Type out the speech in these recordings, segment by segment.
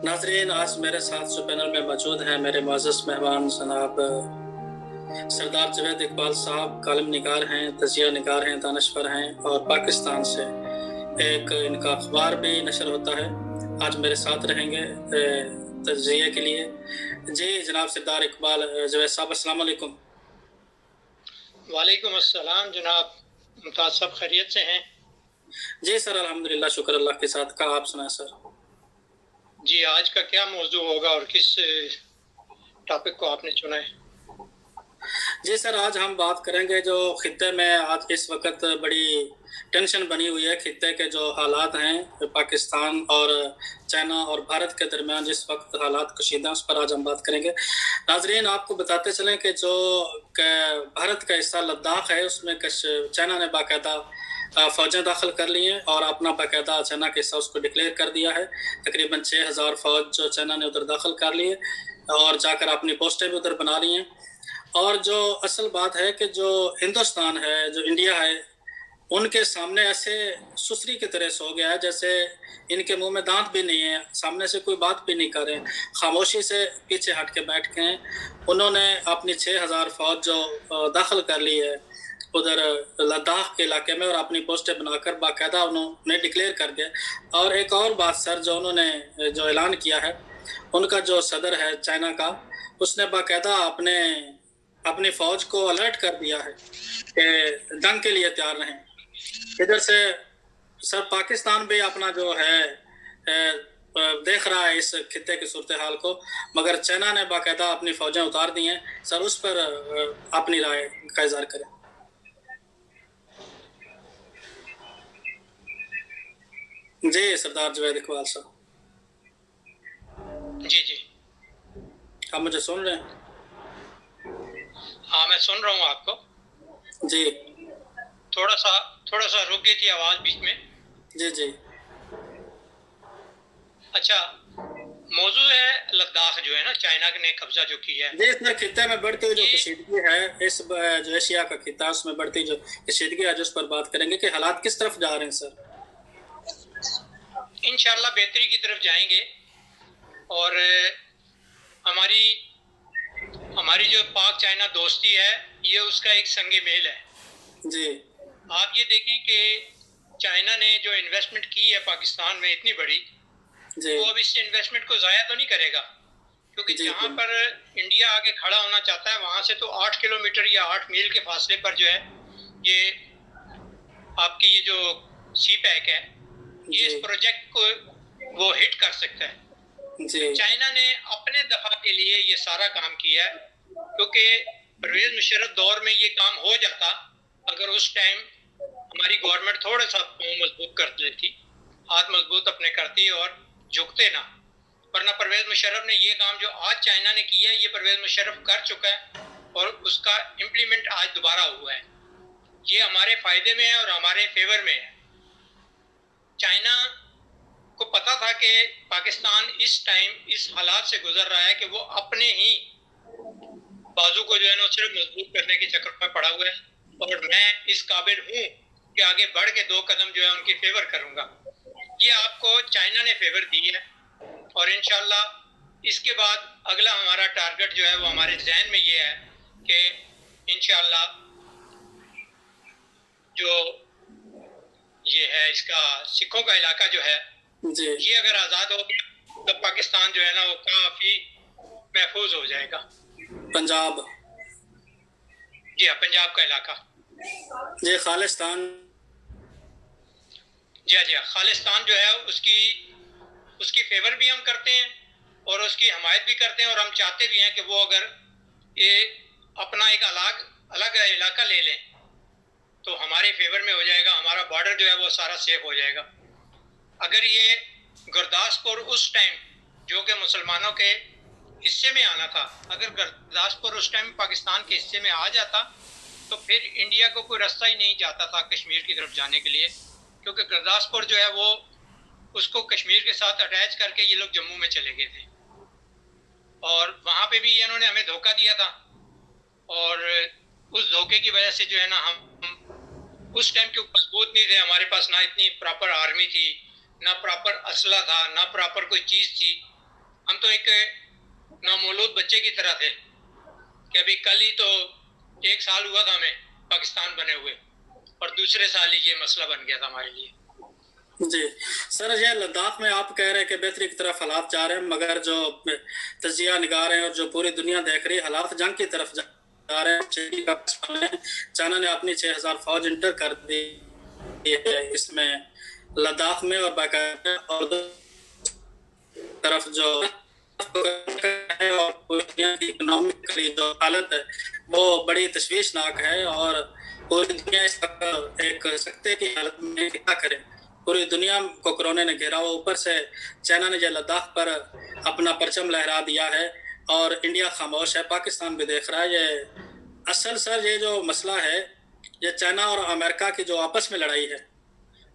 नाज़रीन, आज मेरे साथ जो पैनल में मौजूद हैं मेरे मुअज़्ज़ज़ मेहमान जनाब सरदार जावेद इकबाल साहब, कालम निगार हैं, तज़िया निगार हैं, दानश्वर हैं और पाकिस्तान से एक इनका अखबार भी नशर होता है। आज मेरे साथ रहेंगे तज़िये के लिए। जी जनाब सरदार इकबाल जावेद साहब, अस्सलाम वालेकुम। वालेकुम अस्सलाम जनाब, मुमताज़ साहब खैरियत से हैं? जी सर, अल्हम्दुलिल्लाह, शुक्र अल्लाह के साथ का। आप सुनाएं सर। जी, आज का क्या मौजू होगा और किस टॉपिक को आपने चुना है? जी सर, आज हम बात करेंगे जो खित्ते में आज इस वक्त बड़ी टेंशन बनी हुई है। खित्ते के जो हालात हैं पाकिस्तान और चाइना और भारत के दरमियान जिस वक्त हालात कशीदा, उस पर आज हम बात करेंगे। नाजरीन, आपको बताते चलें कि जो भारत का हिस्सा लद्दाख है, उसमें चाइना ने बाकायदा फ़ौजें दाखिल कर ली हैं और अपना बाकायदा चाइना के हिस्सा उसको डिक्लेयर कर दिया है। तकरीबन 6000 फ़ौज जो चाइना ने उधर दाखिल कर ली है और जाकर अपनी पोस्टें भी उधर बना ली हैं। और जो असल बात है कि जो हिंदुस्तान है, जो इंडिया है, उनके सामने ऐसे सुसरी की तरह सो गया है जैसे इनके मुंह में दांत भी नहीं है, सामने से कोई बात भी नहीं कर रहे, खामोशी से पीछे हट के बैठ गए हैं। उन्होंने अपनी 6000 फौज जो दाखिल कर ली है उधर लद्दाख के इलाके में और अपनी पोस्टें बनाकर बाकायदा उन्होंने डिक्लेयर कर दिया। और एक और बात सर, जो उन्होंने जो ऐलान किया है, उनका जो सदर है चाइना का, उसने बाकायदा अपनी फौज को अलर्ट कर दिया है कि जंग के लिए तैयार रहें। इधर से सर पाकिस्तान भी अपना जो है देख रहा है इस खित्ते की सूरत हाल को, मगर चाइना ने बाकायदा अपनी फौजें उतार दी हैं। सर उस पर अपनी राय का इज़हार करें। जी सरदार जावेद इकबाल साहब। जी जी, आप मुझे सुन रहे हैं? हाँ, मैं सुन रहा हूँ आपको। जी, थोड़ा सा रुक गई थी आवाज़ बीच में। जी जी। अच्छा, मौजू है लद्दाख जो है ना, चाइना ने कब्जा जो किया है। जी, इस खित्ते में बढ़ती हुई जो कशीदगी है, इस जो एशिया का खित्ता, उसमें बढ़ती जो कशीदगी है, जिस पर बात करेंगे कि हालात किस तरफ जा रहे हैं सर। इंशाल्लाह बेहतरी की तरफ जाएंगे और हमारी जो पाक चाइना दोस्ती है, ये उसका एक संगे मेल है। जी, आप ये देखें कि चाइना ने जो इन्वेस्टमेंट की है पाकिस्तान में इतनी बड़ी, वो अब इस इन्वेस्टमेंट को ज़ाया तो नहीं करेगा, क्योंकि जहाँ पर इंडिया आगे खड़ा होना चाहता है वहाँ से तो 8 किलोमीटर या 8 मील के फासले पर जो है ये आपकी ये जो सी पैक है, ये इस प्रोजेक्ट को वो हिट कर सकता है। चाइना ने अपने दफा के लिए ये सारा काम किया है, क्योंकि परवेज मुशर्रफ दौर में ये काम हो जाता अगर उस टाइम हमारी गवर्नमेंट थोड़ा सा मजबूत कर लेती, हाथ मजबूत अपने करती और झुकते ना। वरना परवेज मुशर्रफ ने ये काम जो आज चाइना ने किया है, ये परवेज मुशर्रफ कर चुका है और उसका इम्प्लीमेंट आज दोबारा हुआ है। ये हमारे फायदे में है और हमारे फेवर में है। चाइना को पता था कि पाकिस्तान इस टाइम इस हालात से गुजर रहा है कि वो अपने ही बाजू को जो है ना सिर्फ मजबूत करने के चक्कर में पड़ा हुआ है, और मैं इस काबिल हूँ कि आगे बढ़ के 2 कदम जो है उनकी फेवर करूँगा। ये आपको चाइना ने फेवर दी है और इंशाल्लाह इसके बाद अगला हमारा टारगेट जो है वो हमारे जहन में ये है कि इंशाल्लाह जो ये है इसका सिखों का इलाका जो है जी, ये अगर आज़ाद हो गया तो पाकिस्तान जो है ना वो काफ़ी महफूज हो जाएगा। पंजाब, जी हाँ, पंजाब का इलाका, जी खालिस्तान, जी हाँ खालिस्तान जो है उसकी फेवर भी हम करते हैं और उसकी हमायत भी करते हैं, और हम चाहते भी हैं कि वो अगर ये अपना एक अलग इलाका ले लें तो हमारे फेवर में हो जाएगा, हमारा बॉर्डर जो है वो सारा सेफ हो जाएगा। अगर ये गुरदासपुर उस टाइम जो कि मुसलमानों के हिस्से में आना था, अगर गुरदासपुर उस टाइम पाकिस्तान के हिस्से में आ जाता तो फिर इंडिया को कोई रास्ता ही नहीं जाता था कश्मीर की तरफ जाने के लिए, क्योंकि गुरदासपुर जो है वो उसको कश्मीर के साथ अटैच करके ये लोग जम्मू में चले गए थे और वहाँ पे भी इन्होंने हमें धोखा दिया था। और उस धोखे की वजह से जो है ना हम उस टाइम क्यों मजबूत नहीं थे, हमारे पास ना इतनी प्रॉपर आर्मी थी, ना प्रॉपर असला था, ना प्रॉपर कोई चीज़ थी, हम तो एक नामौलूद बच्चे की तरह थे कि अभी कल ही तो 1 साल हुआ था हमें पाकिस्तान बने हुए, और दूसरे साल ही ये मसला बन गया था हमारे लिए। जी सर, ये लद्दाख में आप कह रहे हैं कि बेहतरी की तरफ हालात जा रहे हैं, मगर जो तजिया निगार हैं और जो पूरी दुनिया देख रही है हालात जंग की तरफ जा रहे हैं। चाइना ने अपनी 6000 फौज इंटर कर दी है इसमें लद्दाख में, और बाकायदा और तरफ जो है और पूरी दुनिया की इकोनॉमिकली जो हालत है वो बड़ी तशवीशनाक है, और पूरी दुनिया इस एक सख्ते की हालत में क्या करे। पूरी दुनिया को कोरोना ने घेरा हुआ, ऊपर से चाइना ने जो लद्दाख पर अपना परचम लहरा दिया है और इंडिया खामोश है, पाकिस्तान भी देख रहा है। ये असल सर ये जो मसला है ये चाइना और अमेरिका की जो आपस में लड़ाई है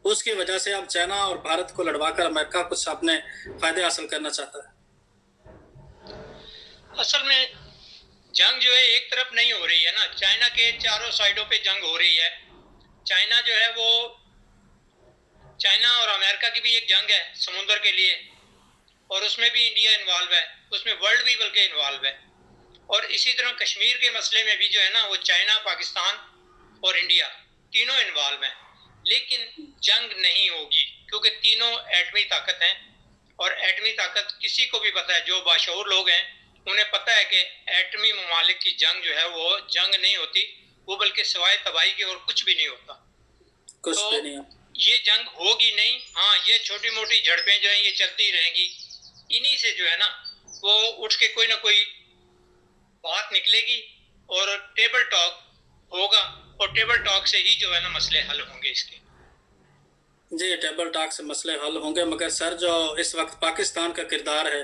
उसकी वजह से अब चाइना और भारत को लड़वाकर अमेरिका कुछ अपने फायदे हासिल करना चाहता है। असल में जंग जो है एक तरफ नहीं हो रही है ना, चाइना के चारों साइडों पे जंग हो रही है। चाइना जो है वो, चाइना और अमेरिका की भी एक जंग है समुद्र के लिए, और उसमें भी इंडिया इन्वॉल्व है, उसमें वर्ल्ड भी बल्कि इन्वॉल्व है। और इसी तरह कश्मीर के मसले में भी जो है ना वो चाइना, पाकिस्तान और इंडिया तीनों इन्वॉल्व हैं। लेकिन जंग नहीं होगी क्योंकि तीनों एटमी ताकत हैं, और एटमी ताकत किसी को भी पता है, जो बाशऊर लोग हैं उन्हें पता है कि एटमी ममालिक की जंग जो है वो जंग नहीं होती, वो बल्कि सिवाय तबाही के और कुछ भी नहीं होता। कुछ तो भी नहीं। ये जंग होगी नहीं। हाँ, ये छोटी मोटी झड़पें जो हैं ये चलती रहेंगी, इन्हीं से जो है ना वो उठ के कोई ना कोई बात निकलेगी और टेबल टॉक होगा, और टेबल टॉक से ही जो है ना मसले हल होंगे इसके। जी, टेबल टॉक से मसले हल होंगे, मगर सर जो इस वक्त पाकिस्तान का किरदार है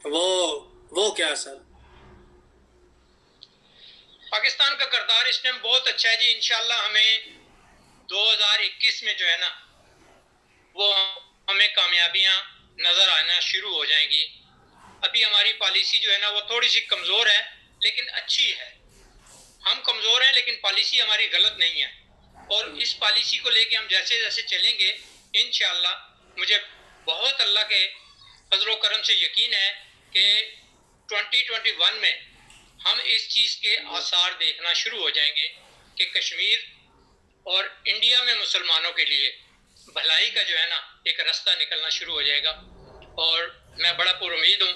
वो क्या है सर? पाकिस्तान का किरदार इस टाइम बहुत अच्छा है जी। इंशाल्लाह हमें 2021 में जो है ना वो हमें कामयाबियां नजर आना शुरू हो जाएंगी। अभी हमारी पॉलिसी जो है ना वो थोड़ी सी कमजोर है लेकिन अच्छी है। हम कमजोर हैं लेकिन पॉलिसी हमारी गलत नहीं है, और इस पॉलिसी को लेके हम जैसे जैसे चलेंगे इंशाल्लाह मुझे बहुत अल्लाह के फजलो करम से यकीन है कि 2021 में हम इस चीज़ के आसार देखना शुरू हो जाएंगे कि कश्मीर और इंडिया में मुसलमानों के लिए भलाई का जो है ना एक रास्ता निकलना शुरू हो जाएगा। और मैं बड़ा पुरुमीद हूँ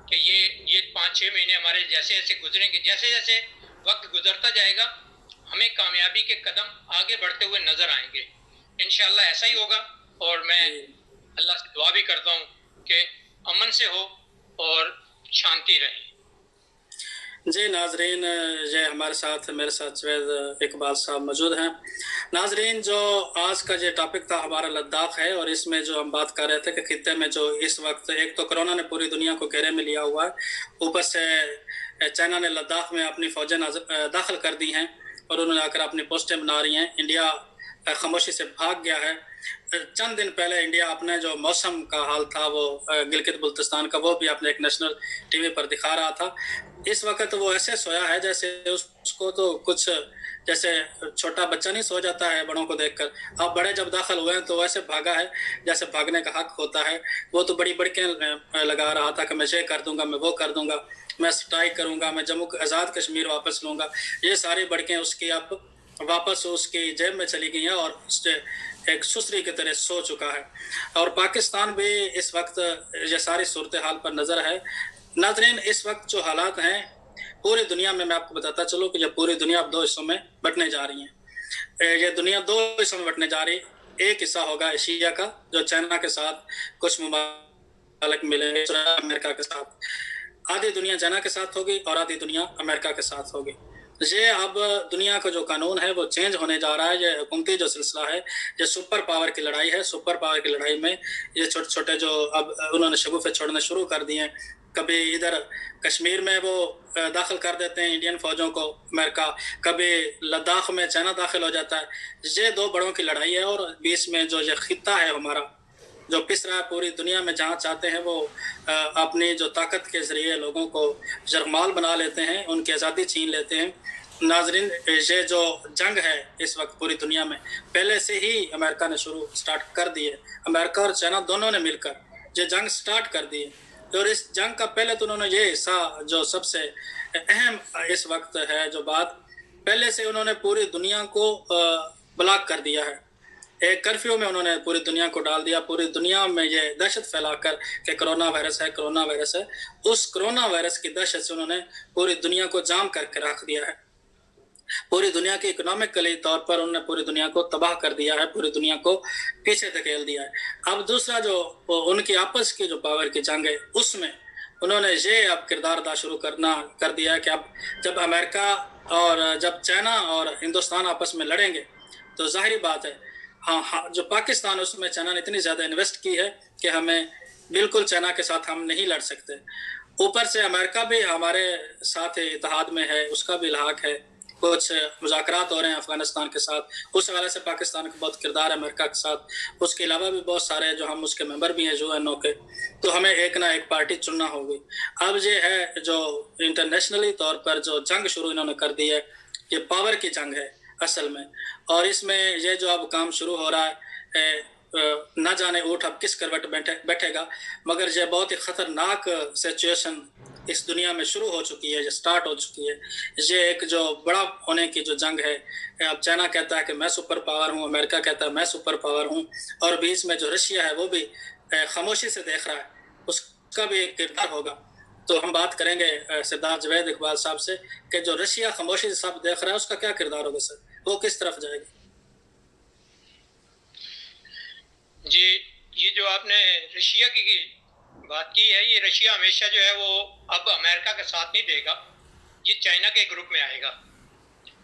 कि ये 5-6 महीने हमारे जैसे जैसे गुजरेंगे, जैसे जैसे वक्त गुजरता जाएगा हमें कामयाबी के कदम आगे बढ़ते हुए नजर आएंगे। इंशाल्लाह ऐसा ही होगा, और मैं अल्लाह से दुआ भी करता हूँ कि अमन से हो और शांति रहे। जी नाजरीन, ये हमारे साथ मेरे साथ जवेद इकबाल साहब मौजूद हैं। नाजरीन, जो आज का ये टॉपिक था हमारा लद्दाख है, और इसमें जो हम बात कर रहे थे कि खित्ते में जो इस वक्त एक तो कोरोना ने पूरी दुनिया को घेरे में लिया हुआ है, ऊपर से चाइना ने लद्दाख में अपनी फौजें दाखिल कर दी हैं और उन्होंने आकर अपनी पोस्टें बना रही हैं। इंडिया खामोशी से भाग गया है। चंद दिन पहले इंडिया अपने जो मौसम का हाल था वो गिलगित बल्तिस्तान का वो भी अपने एक नेशनल टीवी पर दिखा रहा था। इस वक्त वो ऐसे सोया है जैसे उसको तो कुछ जैसे छोटा बच्चा नहीं सो जाता है बड़ों को देखकर। अब बड़े जब दाखिल हुए हैं तो वैसे भागा है जैसे भागने का हक होता है। वो तो बड़ी बड़कियां लगा रहा था कि मैं ये कर दूंगा, मैं वो कर दूंगा, मैं स्ट्राइक करूंगा, मैं जम्मू आज़ाद कश्मीर वापस लूंगा। ये सारी बड़कियां उसकी अब वापस उसकी जेब में चली गई हैं और एक सुसरी की तरह सो चुका है। और पाकिस्तान भी इस वक्त ये सारी सूरत हाल पर नज़र है। नाज़रीन, इस वक्त जो हालात हैं पूरी दुनिया में, मैं आपको बताता चलूँ कि जब पूरी दुनिया अब 2 हिस्सों में बंटने जा रही है। ये दुनिया 2 हिस्सों में बंटने जा रही है। एक हिस्सा होगा एशिया का जो चाइना के साथ कुछ मुमालिक मिले, अमेरिका के साथ। आधी दुनिया चाइना के साथ होगी और आधी दुनिया अमेरिका के साथ होगी। ये अब दुनिया का जो कानून है वो चेंज होने जा रहा है। ये हुकूमती जो सिलसिला है, ये सुपर पावर की लड़ाई है। सुपर पावर की लड़ाई में ये छोटे छोटे जो अब उन्होंने शगुफे छोड़ने शुरू कर दिए हैं। कभी इधर कश्मीर में वो दाखिल कर देते हैं इंडियन फौजों को अमेरिका, कभी लद्दाख में चाइना दाखिल हो जाता है। ये 2 बड़ों की लड़ाई है और बीच में जो ये खित्ता है हमारा जो पिस रहा है पूरी दुनिया में, जहाँ चाहते हैं वो अपनी जो ताकत के ज़रिए लोगों को जरमाल बना लेते हैं, उनकी आज़ादी छीन लेते हैं। नाजरीन, ये जो जंग है इस वक्त पूरी दुनिया में पहले से ही अमेरिका ने स्टार्ट कर दी है। अमेरिका और चाइना दोनों ने मिलकर ये जंग स्टार्ट कर दी है। اور اس جنگ کا پہلے تو انہوں نے یہ حصہ جو سب سے اہم اس وقت ہے جو بات، پہلے سے انہوں نے پوری دنیا کو بلاک کر دیا ہے. ایک کرفیو میں انہوں نے پوری دنیا کو ڈال دیا، پوری دنیا میں یہ دہشت پھیلا کر کہ کرونا وائرس ہے، کرونا وائرس ہے. اس کرونا وائرس کی دہشت سے انہوں نے پوری دنیا کو جام کر کے رکھ دیا ہے. پوری دنیا کی اکنامکلی طور پر انہوں نے پوری دنیا کو تباہ کر دیا ہے، پوری دنیا کو پیچھے دھکیل دیا ہے. اب دوسرا جو ان کی آپس کی جو پاور کی جنگ ہے، اس میں انہوں نے یہ اب کردار ادا شروع کر دیا ہے کہ اب جب امریکہ اور جب چائنا اور ہندوستان آپس میں لڑیں گے تو ظاہری بات ہے ہاں جو پاکستان اس میں چائنا نے اتنی زیادہ انویسٹ کی ہے کہ ہمیں بالکل چائنا کے ساتھ ہم نہیں لڑ سکتے. اوپر سے امریکہ بھی ہمارے ساتھ اتحاد میں ہے، اس کا بھی الحاق ہے، کچھ مذاکرات ہو رہے ہیں افغانستان کے ساتھ، اس حوالے سے پاکستان کا بہت کردار ہے امریکہ کے ساتھ. اس کے علاوہ بھی بہت سارے جو ہم اس کے ممبر بھی ہیں جو UN کے، تو ہمیں ایک نہ ایک پارٹی چننا ہوگی. اب یہ ہے جو انٹرنیشنلی طور پر جو جنگ شروع انہوں نے کر دی ہے، یہ پاور کی جنگ ہے اصل میں. اور اس میں یہ جو اب کام شروع ہو رہا ہے، نہ جانے اونٹ اب کس کروٹ بیٹھے گا، مگر یہ بہت ہی خطرناک سچویشن اس دنیا میں شروع ہو چکی ہے، یہ سٹارٹ ہو چکی ہے. یہ ایک جو بڑا ہونے کی جو جنگ ہے، اب چائنا کہتا ہے کہ میں سپر پاور ہوں، امریکہ کہتا ہے میں سپر پاور ہوں، اور بیچ میں جو رشیا ہے وہ بھی خاموشی سے دیکھ رہا ہے، اس کا بھی ایک کردار ہوگا. تو ہم بات کریں گے سردار جوید اقبال صاحب سے کہ جو رشیا خاموشی سے سب دیکھ رہا ہے اس کا کیا کردار ہوگا سر، وہ کس طرف جائے گا؟ جی، یہ جو آپ نے رشیا کی بات کی ہے، یہ رشیا ہمیشہ جو ہے وہ اب امریکہ کا ساتھ نہیں دے گا، یہ چائنا کے گروپ میں آئے گا.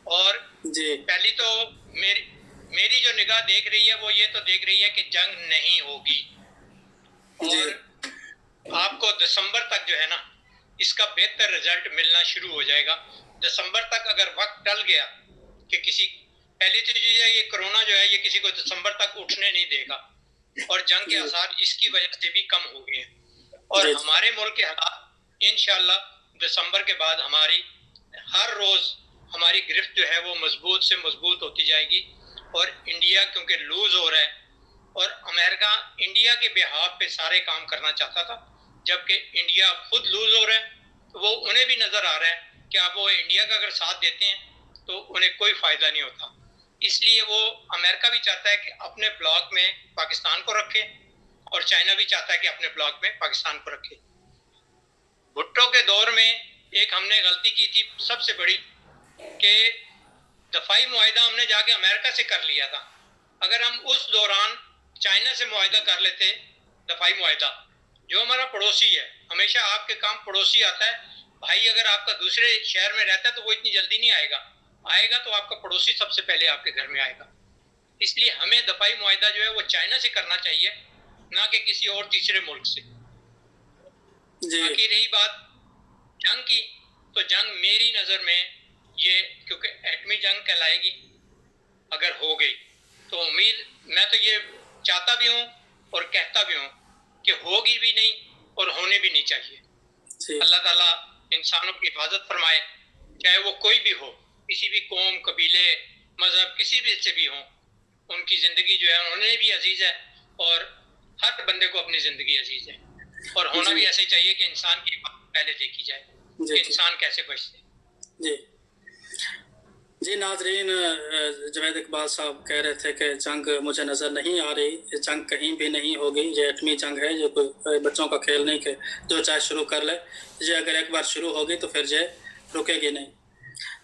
اور جی پہلی تو میری جو نگاہ دیکھ رہی ہے وہ یہ تو دیکھ رہی ہے کہ جنگ نہیں ہوگی. اور آپ کو دسمبر تک جو ہے نا اس کا بہتر رزلٹ ملنا شروع ہو جائے گا. دسمبر تک اگر وقت ٹل گیا کہ پہلی تو چیز ہے یہ کرونا جو ہے یہ کسی کو دسمبر تک اٹھنے نہیں دے گا، اور جنگ کے آثار اس کی وجہ سے بھی کم ہو گئے ہیں. اور ہمارے ملک کے حالات انشاءاللہ دسمبر کے بعد ہماری ہر روز ہماری گرفت جو ہے وہ مضبوط سے مضبوط ہوتی جائے گی. اور انڈیا کیونکہ لوز ہو رہا ہے، اور امریکہ انڈیا کے بہاف پہ سارے کام کرنا چاہتا تھا، جبکہ انڈیا خود لوز ہو رہا ہے، تو وہ انہیں بھی نظر آ رہا ہے کہ اب وہ انڈیا کا اگر ساتھ دیتے ہیں تو انہیں کوئی فائدہ نہیں ہوتا. اس لیے وہ امریکہ بھی چاہتا ہے کہ اپنے بلاک میں پاکستان کو رکھے، اور چائنا بھی چاہتا ہے کہ اپنے بلاک میں پاکستان کو رکھے. بھٹو کے دور میں ایک ہم نے غلطی کی تھی سب سے بڑی، کہ دفاعی معاہدہ ہم نے جا کے امریکہ سے کر لیا تھا. اگر ہم اس دوران چائنا سے معاہدہ کر لیتے، دفاعی معاہدہ، جو ہمارا پڑوسی ہے، ہمیشہ آپ کے کام پڑوسی آتا ہے. بھائی اگر آپ کا دوسرے شہر میں رہتا ہے تو وہ اتنی جلدی نہیں آئے گا تو آپ کا پڑوسی سب سے پہلے آپ کے گھر میں آئے گا. اس لیے ہمیں دفاعی معاہدہ جو ہے وہ چائنا سے کرنا چاہیے، نہ کہ کسی اور تیسرے ملک سے. باقی رہی بات جنگ کی، تو جنگ میری نظر میں یہ کیونکہ ایٹمی جنگ کہلائے گی اگر ہو گئی، تو امید میں تو یہ چاہتا بھی ہوں اور کہتا بھی ہوں کہ ہوگی بھی نہیں اور ہونے بھی نہیں چاہیے. اللہ تعالیٰ انسانوں کی حفاظت فرمائے، چاہے وہ کوئی بھی ہو، کسی بھی قوم، قبیلے، مذہب، کسی بھی سے بھی ہوں. ان کی زندگی جو ہے انہیں بھی عزیز ہے، اور ہر بندے کو اپنی زندگی عزیز ہے. اور ہونا بھی ایسے چاہیے کہ انسان کی پہلے دیکھی جائے کہ انسان کیسے بچتے. جی ناظرین، جوید اقبال صاحب کہہ رہے تھے کہ جنگ مجھے نظر نہیں آ رہی، جنگ کہیں بھی نہیں ہوگی، یہ ایٹمی جنگ ہے، یہ کوئی بچوں کا کھیل نہیں کہ جو چاہے شروع کر لے، یہ اگر ایک بار شروع ہوگی تو پھر یہ رکے گی نہیں.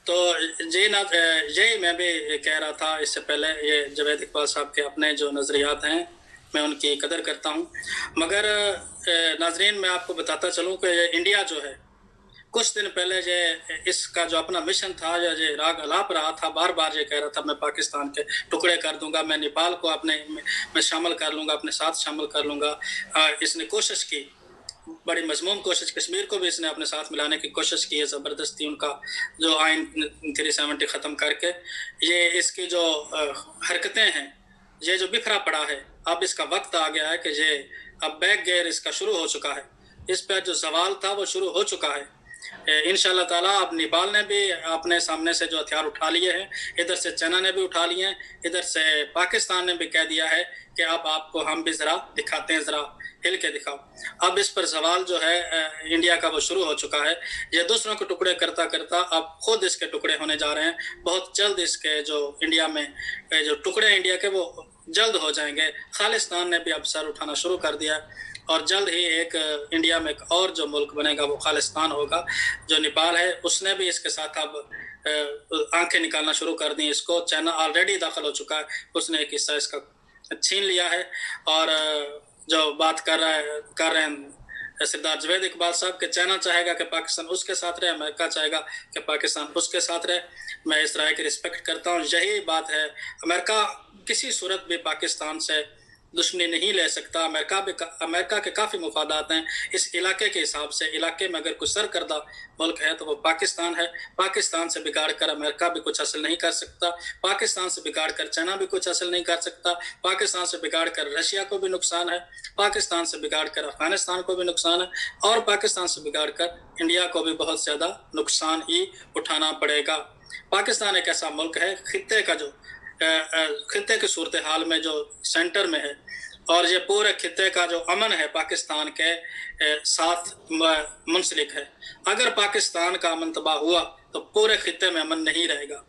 تو یہی میں بھی کہہ رہا تھا اس سے پہلے، یہ جوید اقبال صاحب کے اپنے جو نظریات ہیں میں ان کی قدر کرتا ہوں، مگر ناظرین میں آپ کو بتاتا چلوں کہ انڈیا جو ہے کچھ دن پہلے اس کا جو اپنا مشن تھا، یہ راگ الاپ رہا تھا، بار بار یہ کہہ رہا تھا میں پاکستان کے ٹکڑے کر دوں گا، میں نیپال کو میں شامل کر لوں گا، اپنے ساتھ شامل کر لوں گا. اس نے کوشش کی، بڑی مضمون کوشش، کشمیر کو بھی اس نے اپنے ساتھ ملانے کی کوشش کی ہے زبردستی، ان کا جو آئین 370 ختم کر کے. یہ اس کی جو حرکتیں ہیں، یہ جو بکھرا پڑا ہے، اب اس کا وقت آ گیا ہے کہ یہ اب بیک گیئر اس کا شروع ہو چکا ہے، اس پہ جو زوال تھا وہ شروع ہو چکا ہے. انشاءاللہ تعالیٰ اب نیپال نے بھی اپنے سامنے سے جو ہتھیار اٹھا لیے ہیں، ادھر سے چائنا نے بھی اٹھا لیے ہیں، ادھر سے پاکستان نے بھی کہہ دیا ہے کہ اب آپ کو ہم بھی ذرا دکھاتے ہیں ذرا ہل کے دکھاؤ. اب اس پر سوال جو ہے انڈیا کا وہ شروع ہو چکا ہے. یہ دوسروں کے ٹکڑے کرتا کرتا اب خود اس کے ٹکڑے ہونے جا رہے ہیں. بہت جلد اس کے جو انڈیا میں جو ٹکڑے انڈیا کے وہ جلد ہو جائیں گے. خالصتان نے بھی اب سر اٹھانا شروع کر دیا اور جلد ہی ایک انڈیا میں ایک اور جو ملک بنے گا وہ خالصتان ہوگا. جو نیپال ہے اس نے بھی اس کے ساتھ اب آنکھیں نکالنا شروع کر دیں اس کو. چائنا آلریڈی داخل ہو چکا ہے, اس نے ایک حصہ اس کا چھین لیا ہے. اور جو بات کر رہے ہیں سردار جوید اقبال صاحب کہ چائنا چاہے گا کہ پاکستان اس کے ساتھ رہے, امریکہ چاہے گا کہ پاکستان اس کے ساتھ رہے. میں اس رائے کی رسپیکٹ کرتا ہوں. یہی بات ہے. امریکہ کسی صورت بھی پاکستان سے دشمنی نہیں لے سکتا. امریکہ کے کافی مفادات ہیں اس علاقے کے حساب سے. علاقے میں اگر کوئی سرکردہ ملک ہے تو وہ پاکستان ہے. پاکستان سے بگاڑ کر امریکہ بھی کچھ حاصل نہیں کر سکتا. پاکستان سے بگاڑ کر چائنا بھی کچھ حاصل نہیں کر سکتا. پاکستان سے بگاڑ کر رشیا کو بھی نقصان ہے. پاکستان سے بگاڑ کر افغانستان کو بھی نقصان ہے. اور پاکستان سے بگاڑ کر انڈیا کو بھی بہت زیادہ نقصان ہی اٹھانا پڑے گا. پاکستان ایک ایسا ملک ہے خطے کی صورتحال میں جو سینٹر میں ہے, اور یہ پورے خطے کا جو امن ہے پاکستان کے ساتھ منسلک ہے. اگر پاکستان کا امن تباہ ہوا تو پورے خطے میں امن نہیں رہے گا.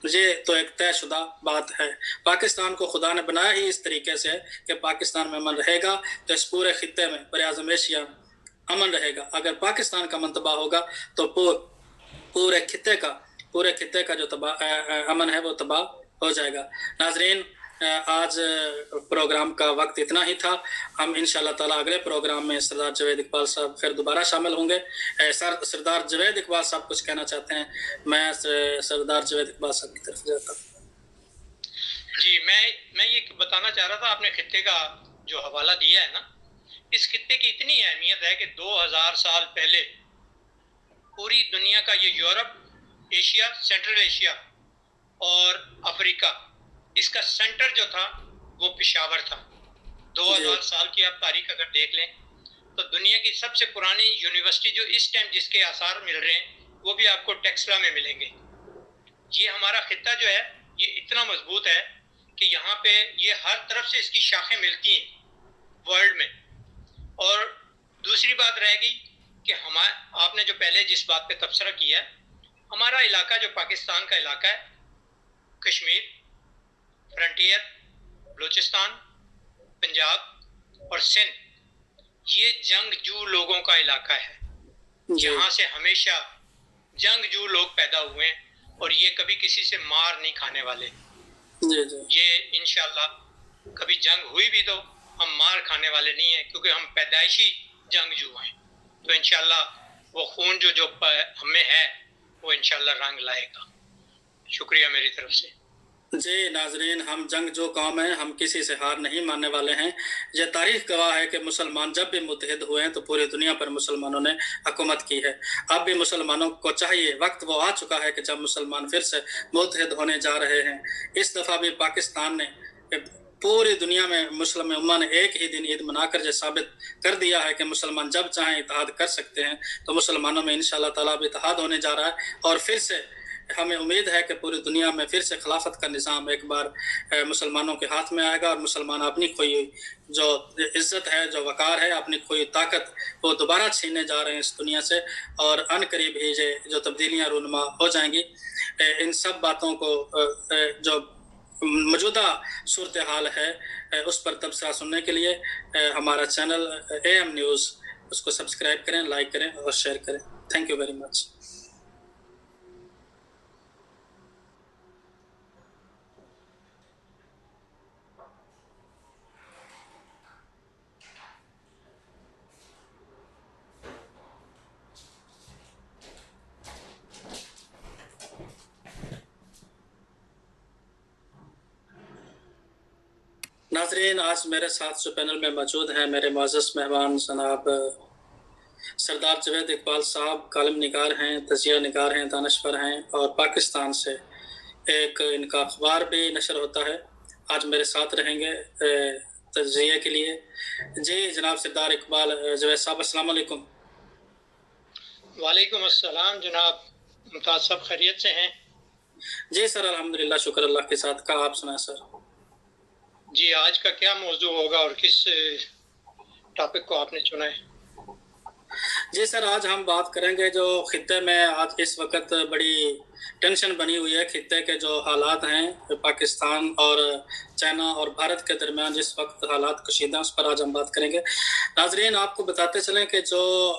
یہ تو ایک طے شدہ بات ہے. پاکستان کو خدا نے بنایا ہی اس طریقے سے کہ پاکستان میں امن رہے گا تو اس پورے خطے میں براعظم ایشیا میں امن رہے گا. اگر پاکستان کا امن تباہ ہوگا تو پورے خطے کا جو امن ہے وہ تباہ ہو جائے گا. ناظرین, آج پروگرام کا وقت اتنا ہی تھا. ہم انشاءاللہ تعالی اگلے پروگرام میں سردار جوید اقبال صاحب پھر دوبارہ شامل ہوں گے. سردار جوید اقبال صاحب کچھ کہنا چاہتے ہیں. میں سردار جوید اقبال صاحب کی طرف جاتا ہوں. جی, میں یہ بتانا چاہ رہا تھا, آپ نے خطے کا جو حوالہ دیا ہے نا, اس خطے کی اتنی اہمیت ہے کہ 2000 سال پہلے پوری دنیا کا یہ یورپ, ایشیا, سینٹرل ایشیا اور افریقہ, اس کا سینٹر جو تھا وہ پشاور تھا. 2000 سال کی آپ تاریخ اگر دیکھ لیں تو دنیا کی سب سے پرانی یونیورسٹی جو اس ٹائم جس کے آثار مل رہے ہیں وہ بھی آپ کو ٹیکسلا میں ملیں گے. یہ ہمارا خطہ جو ہے یہ اتنا مضبوط ہے کہ یہاں پہ یہ ہر طرف سے اس کی شاخیں ملتی ہیں ورلڈ میں. اور دوسری بات رہے گی کہ آپ نے جو پہلے جس بات پہ تبصرہ کیا ہے, ہمارا علاقہ جو پاکستان کا علاقہ ہے, کشمیر, فرنٹیئر, بلوچستان, پنجاب اور سندھ, یہ جنگجو لوگوں کا علاقہ ہے. یہاں سے ہمیشہ جنگجو لوگ پیدا ہوئے ہیں اور یہ کبھی کسی سے مار نہیں کھانے والے. یہ انشاءاللہ کبھی جنگ ہوئی بھی تو ہم مار کھانے والے نہیں ہیں, کیونکہ ہم پیدائشی جنگجو ہیں. تو انشاءاللہ وہ خون جو ہم میں ہے وہ انشاءاللہ رنگ لائے گا. شکریہ میری طرف سے. جی ناظرین, ہم جنگجو قوم ہیں, ہم کسی سے ہار نہیں ماننے والے ہیں. یہ تاریخ گواہ ہے کہ مسلمان جب بھی متحد ہوئے ہیں تو پوری دنیا پر مسلمانوں نے حکومت کی ہے. اب بھی مسلمانوں کو چاہیے, وقت وہ آ چکا ہے کہ جب مسلمان پھر سے متحد ہونے جا رہے ہیں. اس دفعہ بھی پاکستان نے پوری دنیا میں مسلم امہ نے ایک ہی دن عید منا کر یہ ثابت کر دیا ہے کہ مسلمان جب چاہیں اتحاد کر سکتے ہیں. تو مسلمانوں میں انشاءاللہ تعالیٰ اب اتحاد ہونے جا رہا ہے, اور پھر سے ہمیں امید ہے کہ پوری دنیا میں پھر سے خلافت کا نظام ایک بار مسلمانوں کے ہاتھ میں آئے گا, اور مسلمان اپنی کوئی جو عزت ہے, جو وقار ہے, اپنی کوئی طاقت وہ دوبارہ چھیننے جا رہے ہیں اس دنیا سے, اور ان قریب ہی جو تبدیلیاں رونما ہو جائیں گی. ان سب باتوں کو جو موجودہ صورتحال ہے اس پر تبصرہ سننے کے لیے ہمارا چینل AM نیوز اس کو سبسکرائب کریں, لائک کریں اور شیئر کریں. Thank you very much. ناظرین, آج میرے ساتھ جو پینل میں موجود ہیں میرے معزز مہمان جناب سردار جوید اقبال صاحب, کالم نگار ہیں, تجزیہ نگار ہیں, دانشور ہیں, اور پاکستان سے ایک ان کا اخبار بھی نشر ہوتا ہے. آج میرے ساتھ رہیں گے تجزیے کے لیے. جی جناب سردار اقبال جوید صاحب, السلام علیکم. وعلیکم السلام جناب, ممتاز صاحب خیریت سے ہیں؟ جی سر الحمدللہ, شکر اللہ کے ساتھ. کا آپ سنائیں سر. جی, آج کا کیا موضوع ہوگا اور کس टॉपिक को आपने चुना है। जी सर, आज हम बात करेंगे जो खित्ते में आज इस वक्त बड़ी टेंशन बनी हुई है। खित्ते के जो हालात हैं पाकिस्तान और चाइना और भारत के दरमियान जिस वक्त हालात कशीदा, उस पर आज हम बात करेंगे। नाजरीन, आपको बताते चलें कि जो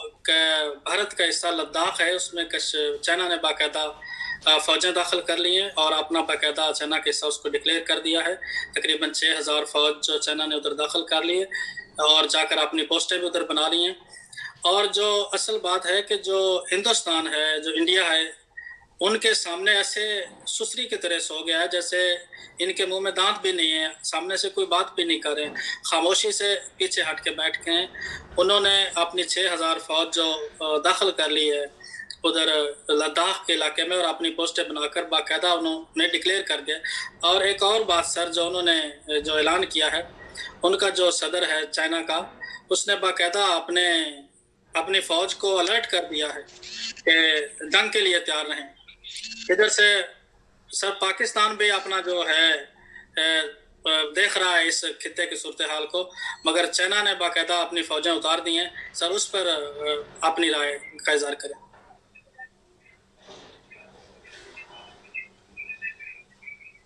भारत का हिस्सा लद्दाख है, उसमें चाइना ने बाकायदा फ़ौजें दाखिल कर ली हैं और अपना बाकायदा चाइना के हिस्सा उसको डिक्लेयर कर दिया है। तकरीबन 6000 फ़ौज जो चाइना ने उधर दाखिल कर ली है और जाकर अपनी पोस्टें भी उधर बना ली हैं। और जो असल बात है कि जो हिंदुस्तान है, जो इंडिया है, उनके सामने ऐसे सुसरी की तरह सो गया है जैसे इनके मुंह में दांत भी नहीं है, सामने से कोई बात भी नहीं कर रहे, खामोशी से पीछे हट के बैठ के हैं। उन्होंने अपनी 6000 फौज जो दाखिल कर ली है उधर लद्दाख के इलाके में और अपनी पोस्टें बनाकर बाकायदा उन्होंने डिक्लेयर कर दिया। और एक और बात सर, जो उन्होंने जो ऐलान किया है, उनका जो सदर है चाइना का, उसने बाकायदा अपनी फौज को अलर्ट कर दिया है कि जंग के लिए तैयार रहें। इधर से सर पाकिस्तान भी अपना जो है देख रहा है इस खित्ते की सूरत हाल को, मगर चाइना ने बाकायदा अपनी फौजें उतार दी हैं। सर उस पर अपनी राय का इज़हार करें।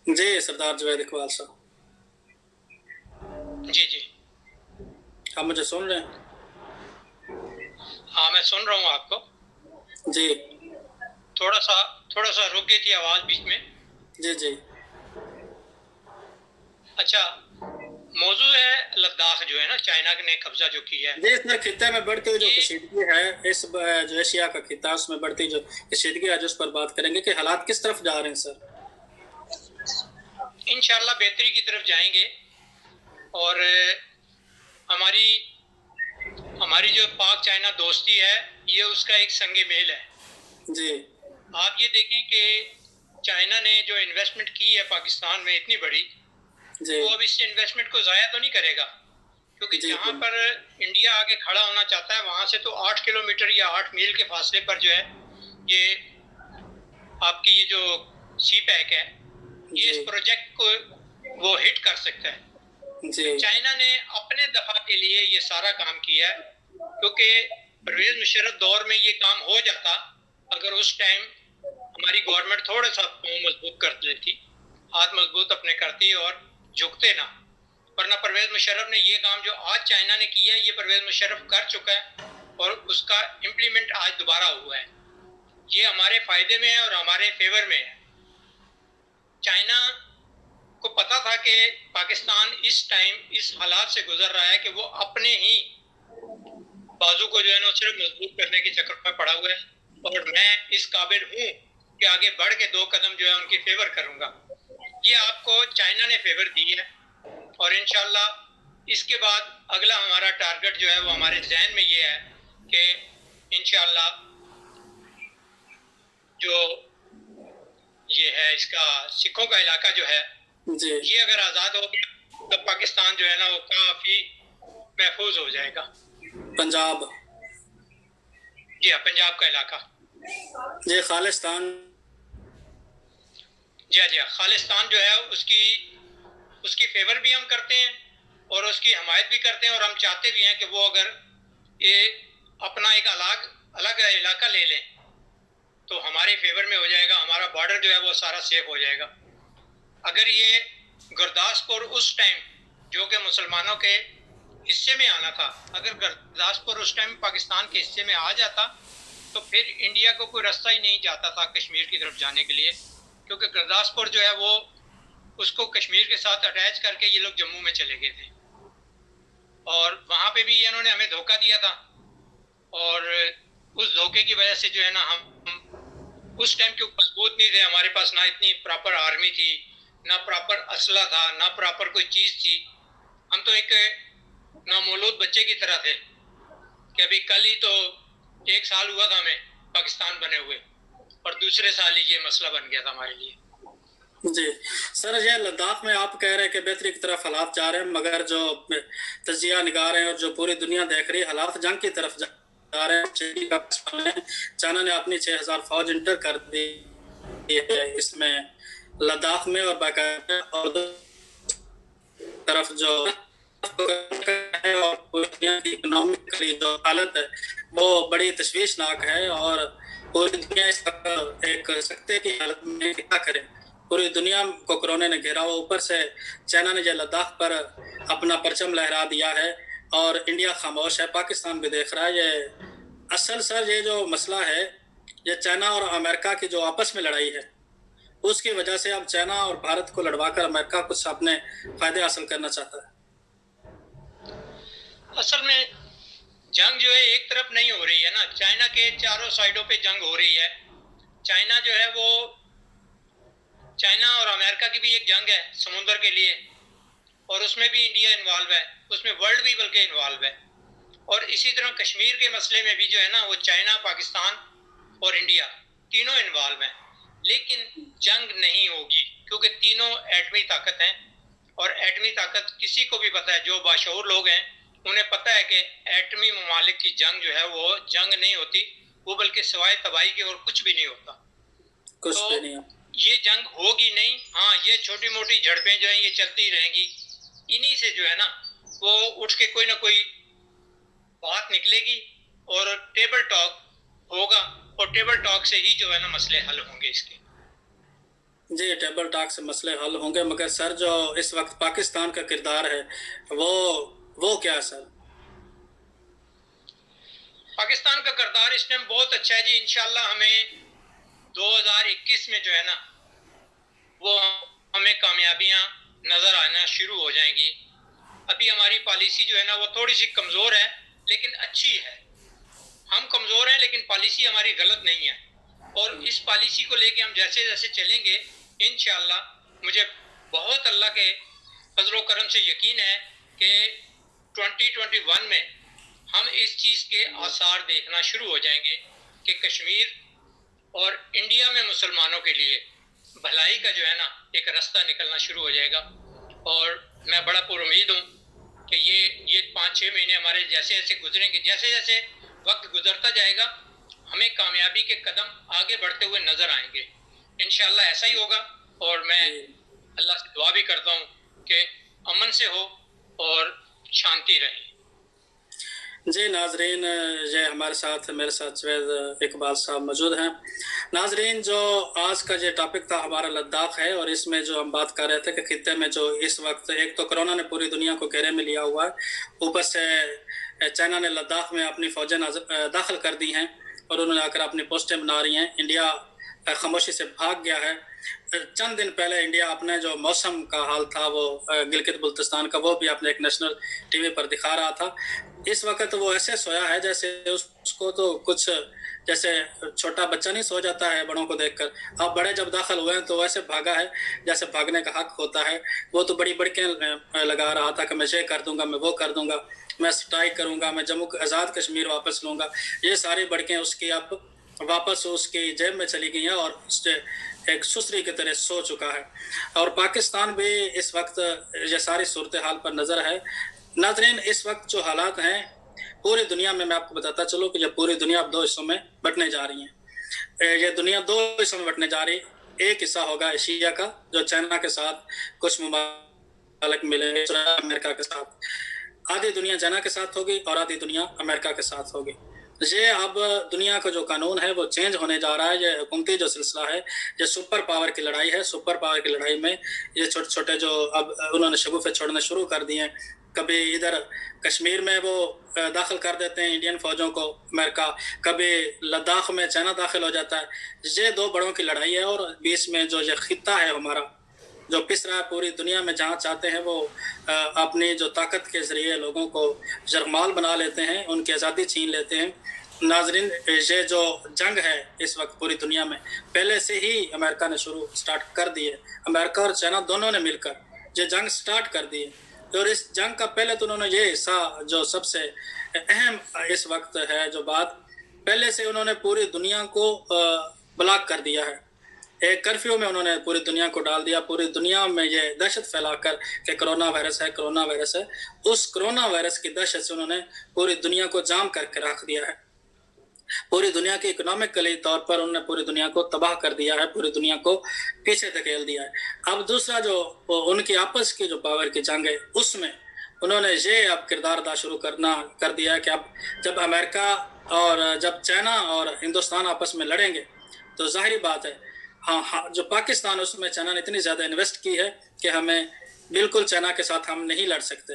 जी सरदार जुवैद इकबाल साहब। जी जी, आप मुझे सुन रहे हैं? हाँ, मैं सुन रहा हूँ आपको। जी, थोड़ा सा रुक गई थी आवाज़ बीच में। जी जी। अच्छा, मौजू है लद्दाख जो है ना, चाइना ने कब्जा जो किया है। जी सर, खित्ते में बढ़ती हुई जो कशीदगी है, इस जो एशिया का खित्ता, उसमें बढ़ती जो कशीदगी है, जिस पर बात करेंगे कि हालात किस तरफ जा रहे हैं सर। इंशाल्लाह बेहतरी की तरफ जाएंगे और हमारी जो पाक चाइना दोस्ती है, ये उसका एक संगे मेल है। जी, आप ये देखें कि चाइना ने जो इन्वेस्टमेंट की है पाकिस्तान में इतनी बड़ी, वो अब इस इन्वेस्टमेंट को ज़ाया तो नहीं करेगा, क्योंकि जहाँ पर इंडिया आगे खड़ा होना चाहता है, वहाँ से तो 8 किलोमीटर या 8 मील के फासले पर जो है ये आपकी ये जो सी पैक है, ये इस प्रोजेक्ट को वो हिट कर सकता है। चाइना ने अपने दफा के लिए ये सारा काम किया है, क्योंकि परवेज मुशर्रफ दौर में ये काम हो जाता अगर उस टाइम हमारी गवर्नमेंट थोड़ा सा मजबूत कर लेती, हाथ मजबूत अपने करती और झुकते ना। वरना परवेज मुशर्रफ ने ये काम जो आज चाइना ने किया है, ये परवेज मुशर्रफ कर चुका है और उसका इम्प्लीमेंट आज दोबारा हुआ है। ये हमारे फायदे में है और हमारे फेवर में है। चाइना को पता था कि पाकिस्तान इस टाइम इस हालात से गुजर रहा है कि वो अपने ही बाजू को जो है ना सिर्फ मजबूत करने के चक्कर में पड़ा हुआ है, और मैं इस काबिल हूँ कि आगे बढ़ के 2 कदम जो है उनकी फेवर करूँगा। ये आपको चाइना ने फेवर दी है और इंशाल्लाह इसके बाद अगला हमारा टारगेट जो है वो हमारे जहन में ये है कि इंशाल्लाह जो ये है इसका सिखों का इलाका जो है ये अगर आज़ाद हो गया तो पाकिस्तान जो है ना वो काफ़ी महफूज हो जाएगा। पंजाब, जी हाँ, पंजाब का इलाका, ये खालिस्तान, जी हाँ खालिस्तान जो है उसकी फेवर भी हम करते हैं और उसकी हमायत भी करते हैं, और हम चाहते भी हैं कि वो अगर ये अपना एक अलग इलाका ले लें तो हमारे फेवर में हो जाएगा, हमारा बॉर्डर जो है वो सारा सेफ हो जाएगा। अगर ये गुरदासपुर उस टाइम जो कि मुसलमानों के हिस्से में आना था, अगर गुरदासपुर उस टाइम पाकिस्तान के हिस्से में आ जाता तो फिर इंडिया को कोई रास्ता ही नहीं जाता था कश्मीर की तरफ जाने के लिए, क्योंकि गुरदासपुर जो है वो उसको कश्मीर के साथ अटैच करके ये लोग जम्मू में चले गए थे और वहाँ पे भी इन्होंने हमें धोखा दिया था, और उस धोखे की वजह से जो है ना हम उस टाइम क्यों मजबूत नहीं थे, हमारे पास ना इतनी प्रॉपर आर्मी थी, ना प्रॉपर असला था, ना प्रॉपर कोई चीज़ थी। हम तो एक नामौलूद बच्चे की तरह थे कि अभी कल ही तो 1 साल हुआ था हमें पाकिस्तान बने हुए, और दूसरे साल ही ये मसला बन गया था हमारे लिए। जी सर, ये लद्दाख में आप कह रहे हैं कि बेहतरी की तरफ हालात जा रहे हैं, मगर जो तजिया निगार हैं और जो पूरी दुनिया देख रही है हालात जंग की तरफ जा रहे हैं। चाइना ने अपनी 6000 फौज इंटर कर दी है इसमें लद्दाख में, और बाकायदा और तरफ जो ہے اور پوری دنیا کی اکنامکلی جو حالت ہے وہ بڑی تشویشناک ہے، اور پوری دنیا اس وقت ایک سکتے کی حالت میں کیا کرے۔ پوری دنیا کو کرونا نے گھیرا ہوا، اوپر سے چائنا نے جو لداخ پر اپنا پرچم لہرا دیا ہے اور انڈیا خاموش ہے، پاکستان بھی دیکھ رہا ہے۔ یہ اصل سر یہ جو مسئلہ ہے، یہ چائنا اور امریکہ کی جو آپس میں لڑائی ہے، اس کی وجہ سے اب چائنا اور بھارت کو لڑوا کر امریکہ کچھ اپنے فائدے حاصل کرنا چاہتا ہے۔ اصل میں جنگ جو ہے ایک طرف نہیں ہو رہی ہے نا، چائنا کے چاروں سائڈوں پہ جنگ ہو رہی ہے۔ چائنا جو ہے وہ، چائنا اور امریکہ کی بھی ایک جنگ ہے سمندر کے لیے، اور اس میں بھی انڈیا انوالو ہے، اس میں ورلڈ بھی بلکہ انوالو ہے۔ اور اسی طرح کشمیر کے مسئلے میں بھی جو ہے نا وہ چائنا، پاکستان اور انڈیا تینوں انوالو ہیں، لیکن جنگ نہیں ہوگی کیونکہ تینوں ایٹمی طاقت ہیں، اور ایٹمی طاقت کسی کو بھی پتہ ہے، جو باشعور لوگ ہیں انہیں پتہ ہے کہ ایٹمی ممالک کی جنگ جو ہے وہ جنگ نہیں ہوتی، وہ بلکہ سوائے تباہی کے اور کچھ بھی نہیں ہوتا۔ کچھ بھی نہیں ہوتا۔ یہ جنگ ہوگی نہیں، ہاں یہ چھوٹی موٹی جھڑپیں جو ہیں یہ چلتی رہیں گی، انہی سے جو ہے نا وہ اٹھ کے کوئی نہ کوئی بات نکلے گی اور ٹیبل ٹاک ہوگا، اور ٹیبل ٹاک سے ہی جو ہے نا مسئلے حل ہوں گے اس کے۔ جی، ٹیبل ٹاک سے مسئلے حل ہوں گے، مگر سر جو اس وقت پاکستان کا کردار ہے وہ کیا ہے سر؟ پاکستان کا کردار اس ٹائم بہت اچھا ہے جی، انشاءاللہ ہمیں 2021 میں جو ہے نا وہ ہمیں کامیابیاں نظر آنا شروع ہو جائیں گی۔ ابھی ہماری پالیسی جو ہے نا وہ تھوڑی سی کمزور ہے لیکن اچھی ہے۔ ہم کمزور ہیں لیکن پالیسی ہماری غلط نہیں ہے، اور اس پالیسی کو لے کے ہم جیسے جیسے چلیں گے انشاءاللہ مجھے بہت اللہ کے فضل و کرم سے یقین ہے کہ 2021 میں ہم اس چیز کے آثار دیکھنا شروع ہو جائیں گے کہ کشمیر اور انڈیا میں مسلمانوں کے لیے بھلائی کا جو ہے نا ایک راستہ نکلنا شروع ہو جائے گا۔ اور میں بڑا پر امید ہوں کہ یہ 5-6 مہینے ہمارے جیسے جیسے گزریں گے، جیسے جیسے وقت گزرتا جائے گا ہمیں کامیابی کے قدم آگے بڑھتے ہوئے نظر آئیں گے، انشاءاللہ ایسا ہی ہوگا۔ اور میں اللہ سے دعا بھی کرتا ہوں کہ امن سے ہو اور شانتی رہے۔ جی ناظرین، یہ ہمارے ساتھ میرے ساتھ جوید اقبال صاحب موجود ہیں۔ ناظرین، جو آج کا یہ ٹاپک تھا ہمارا لداخ ہے، اور اس میں جو ہم بات کر رہے تھے کہ خطے میں جو اس وقت ایک تو کرونا نے پوری دنیا کو گھیرے میں لیا ہوا ہے، اوپر سے چائنا نے لداخ میں اپنی فوجیں داخل کر دی ہیں اور انہوں نے آ کر اپنی پوسٹیں بنا رہی ہیں۔ انڈیا خاموشی سے بھاگ گیا ہے۔ چند دن پہلے انڈیا اپنے جو موسم کا حال تھا وہ گلگت بلتستان کا، وہ بھی اپنے ایک نیشنل ٹی وی پر دکھا رہا تھا۔ اس وقت وہ ایسے سویا ہے جیسے اس کو تو کچھ، جیسے چھوٹا بچہ نہیں سو جاتا ہے بڑوں کو دیکھ کر، اب بڑے جب داخل ہوئے ہیں تو ویسے بھاگا ہے جیسے بھاگنے کا حق ہوتا ہے۔ وہ تو بڑی بڑکیں لگا رہا تھا کہ میں یہ کر دوں گا، میں وہ کر دوں گا، میں سٹرائک کروں گا، میں جموں آزاد کشمیر واپس لوں گا۔ یہ ساری بڑکیں اس کی اب واپس اس کی جیب میں چلی گئی ہیں اور اس سے ایک سسری کی طرح سو چکا ہے۔ اور پاکستان بھی اس وقت یہ ساری صورتحال پر نظر ہے۔ ناظرین، اس وقت جو حالات ہیں پوری دنیا میں آپ کو بتاتا چلوں کہ یہ پوری دنیا اب 2 حصوں میں بٹنے جا رہی ہیں۔ یہ دنیا 2 حصوں میں بٹنے جا رہی ہے۔ ایک حصہ ہوگا ایشیا کا، جو چائنا کے ساتھ کچھ ممالک ملے گے، امریکہ کے ساتھ۔ آدھی دنیا چائنا کے ساتھ ہوگی اور آدھی دنیا امریکہ کے ساتھ ہوگی۔ یہ اب دنیا کا جو قانون ہے وہ چینج ہونے جا رہا ہے۔ یہ حکومتی جو سلسلہ ہے، یہ سپر پاور کی لڑائی ہے۔ سپر پاور کی لڑائی میں یہ چھوٹے چھوٹے جو اب انہوں نے شگوفے چھوڑنا شروع کر دیے ہیں، کبھی ادھر کشمیر میں وہ داخل کر دیتے ہیں انڈین فوجوں کو امریکہ، کبھی لداخ میں چائنا داخل ہو جاتا ہے۔ یہ 2 بڑوں کی لڑائی ہے، اور بیچ میں جو یہ خطہ ہے ہمارا جو پس رہا ہے پوری دنیا میں، جہاں چاہتے ہیں وہ اپنی جو طاقت کے ذریعے لوگوں کو یرغمال بنا لیتے ہیں، ان کی آزادی چھین لیتے ہیں۔ ناظرین، یہ جو جنگ ہے اس وقت پوری دنیا میں پہلے سے ہی امریکہ نے سٹارٹ کر دی ہے۔ امریکہ اور چائنا دونوں نے مل کر یہ جنگ سٹارٹ کر دی ہے، اور اس جنگ کا پہلے تو انہوں نے یہ حصہ جو سب سے اہم اس وقت ہے جو بات، پہلے سے انہوں نے پوری دنیا کو بلاک کر دیا ہے۔ ایک کرفیو میں انہوں نے پوری دنیا کو ڈال دیا، پوری دنیا میں یہ دہشت پھیلا کر کہ کرونا وائرس ہے، کرونا وائرس ہے۔ اس کرونا وائرس کی دہشت سے انہوں نے پوری دنیا کو جام کر کے رکھ دیا ہے۔ پوری دنیا کی اکنامکلی طور پر انہوں نے پوری دنیا کو تباہ کر دیا ہے، پوری دنیا کو پیچھے دھکیل دیا ہے۔ اب دوسرا جو ان کی آپس کی جو پاور کی جنگ ہے، اس میں انہوں نے یہ اب کردار ادا شروع کر دیا کہ اب جب امریکہ اور جب چائنا اور ہندوستان آپس میں لڑیں گے تو ظاہری بات ہے ہاں جو پاکستان اس میں چائنا نے اتنی زیادہ انویسٹ کی ہے کہ ہمیں بالکل چائنا کے ساتھ ہم نہیں لڑ سکتے.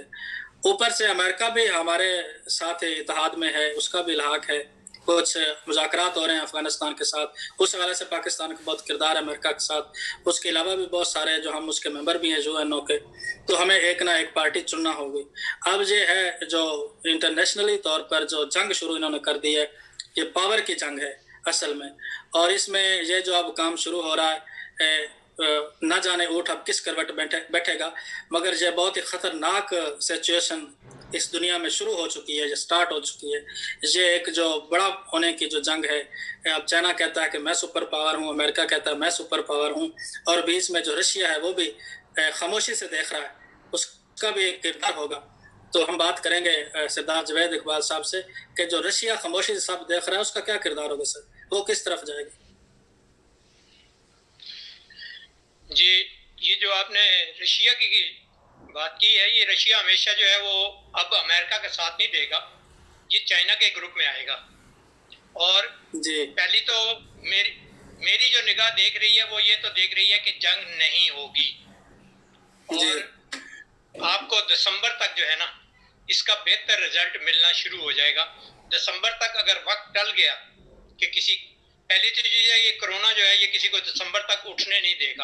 اوپر سے امریکہ بھی ہمارے ساتھ اتحاد میں ہے, اس کا بھی الحاق ہے, کچھ مذاکرات ہو رہے ہیں افغانستان کے ساتھ, اس حوالے سے پاکستان کا بہت کردار ہے امریکہ کے ساتھ. اس کے علاوہ بھی بہت سارے جو ہم اس کے ممبر بھی ہیں UN کے, تو ہمیں ایک نہ ایک پارٹی چننا ہوگی. اب یہ ہے جو انٹرنیشنلی طور پر جو جنگ شروع انہوں نے کر دی ہے, یہ پاور کی جنگ ہے اصل میں, اور اس میں یہ جو اب کام شروع ہو رہا ہے نہ جانے اونٹ اب کس کروٹ بیٹھے گا, مگر یہ بہت ہی خطرناک سچویشن اس دنیا میں شروع ہو چکی ہے, یہ سٹارٹ ہو چکی ہے. یہ ایک جو بڑا ہونے کی جو جنگ ہے, اب چائنا کہتا ہے کہ میں سپر پاور ہوں, امریکہ کہتا ہے میں سپر پاور ہوں, اور بیچ میں جو رشیا ہے وہ بھی خاموشی سے دیکھ رہا ہے, اس کا بھی ایک کردار ہوگا. تو ہم بات کریں گے سردار جوید اقبال صاحب سے کہ جو رشیا خاموشی سے سب دیکھ رہا ہے اس کا کیا کردار ہوگا سر, وہ کس طرف جائے گا؟ جی, یہ جو آپ نے رشیا کی بات کی ہے, یہ رشیا ہمیشہ جو ہے وہ اب امریکہ کا ساتھ نہیں دے گا, یہ چائنا کے گروپ میں آئے گا. اور جی پہلی تو میری جو نگاہ دیکھ رہی ہے وہ یہ تو دیکھ رہی ہے کہ جنگ نہیں ہوگی, اور آپ کو دسمبر تک جو ہے نا اس کا بہتر رزلٹ ملنا شروع ہو جائے گا. دسمبر تک اگر وقت ٹل گیا کہ پہلی تو چیز ہے یہ کرونا جو ہے یہ کسی کو دسمبر تک اٹھنے نہیں دے گا,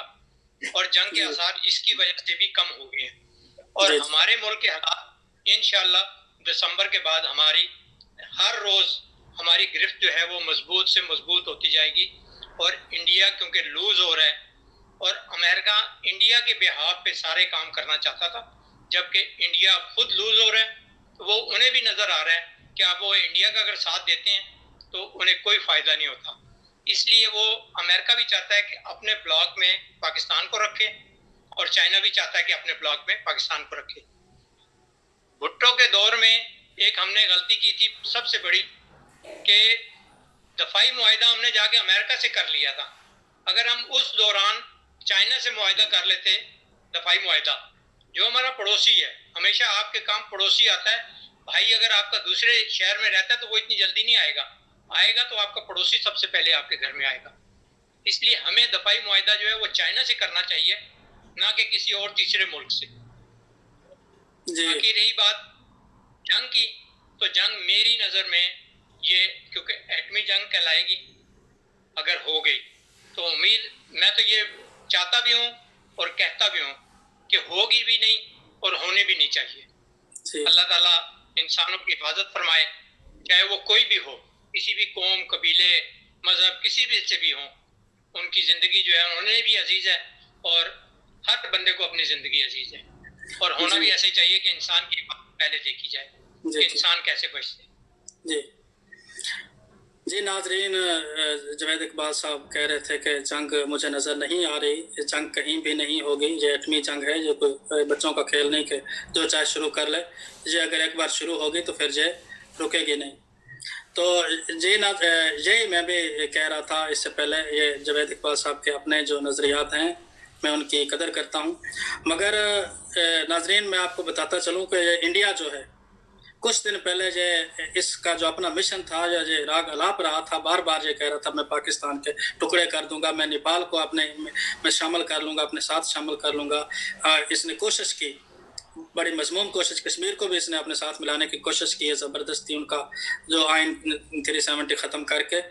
اور جنگ کے آثار اس کی وجہ سے بھی کم ہو گئے ہیں. اور ہمارے ملک کے حالات انشاءاللہ دسمبر کے بعد ہماری ہر روز ہماری گرفت جو ہے وہ مضبوط سے مضبوط ہوتی جائے گی. اور انڈیا کیونکہ لوز ہو رہا ہے, اور امریکہ انڈیا کے بہاف پہ سارے کام کرنا چاہتا تھا, جبکہ انڈیا خود لوز ہو رہا ہے, تو وہ انہیں بھی نظر آ رہا ہے کہ اب وہ انڈیا کا اگر ساتھ دیتے ہیں تو انہیں کوئی فائدہ نہیں ہوتا. اس لیے وہ امریکہ بھی چاہتا ہے کہ اپنے بلاک میں پاکستان کو رکھے, اور چائنا بھی چاہتا ہے کہ اپنے بلاک میں پاکستان کو رکھے. بھٹو کے دور میں ایک ہم نے غلطی کی تھی سب سے بڑی, کہ دفاعی معاہدہ ہم نے جا کے امریکہ سے کر لیا تھا. اگر ہم اس دوران چائنا سے معاہدہ کر لیتے, دفاعی معاہدہ, جو ہمارا پڑوسی ہے, ہمیشہ آپ کے کام پڑوسی آتا ہے. بھائی اگر آپ کا دوسرے شہر میں رہتا ہے تو وہ اتنی جلدی نہیں آئے گا تو آپ کا پڑوسی سب سے پہلے آپ کے گھر میں آئے گا. اس لیے ہمیں دفاعی معاہدہ جو ہے وہ چائنا سے کرنا چاہیے, نہ کہ کسی اور تیسرے ملک سے. باقی رہی بات جنگ کی, تو جنگ میری نظر میں یہ کیونکہ ایٹمی جنگ کہلائے گی اگر ہو گئی, تو امید میں تو یہ چاہتا بھی ہوں اور کہتا بھی ہوں کہ ہوگی بھی نہیں اور ہونے بھی نہیں چاہیے. اللہ تعالیٰ انسانوں کی حفاظت فرمائے, چاہے وہ کوئی بھی ہو, کسی بھی قوم, قبیلے, مذہب, کسی بھی سے بھی ہوں. ان کی زندگی جو ہے انہیں بھی عزیز ہے, اور ہر بندے کو اپنی زندگی عزیز ہے, اور ہونا بھی ایسے چاہیے کہ انسان کی پہلے دیکھی جائے کہ انسان کیسے بچتے. جی ناظرین, جوید اقبال صاحب کہہ رہے تھے کہ جنگ مجھے نظر نہیں آ رہی, جنگ کہیں بھی نہیں ہوگی, یہ ایٹمی جنگ ہے, یہ کوئی بچوں کا کھیل نہیں کہ جو چاہے شروع کر لے, یہ اگر ایک بار شروع ہوگی تو پھر یہ رکے گی نہیں. تو یہی میں بھی کہہ رہا تھا اس سے پہلے, یہ جوید اقبال صاحب کے اپنے جو نظریات ہیں میں ان کی قدر کرتا ہوں, مگر ناظرین میں آپ کو بتاتا چلوں کہ انڈیا جو ہے کچھ دن پہلے اس کا جو اپنا مشن تھا, یہ راگ الاپ رہا تھا, بار بار یہ کہہ رہا تھا میں پاکستان کے ٹکڑے کر دوں گا, میں نیپال کو میں شامل کر لوں گا, اپنے ساتھ شامل کر لوں گا. اس نے کوشش کی, بڑی مضمون کوشش, کشمیر کو بھی اس نے اپنے ساتھ ملانے کی کوشش کی ہے زبردستی, ان کا جو آئین 370 ختم کر کے.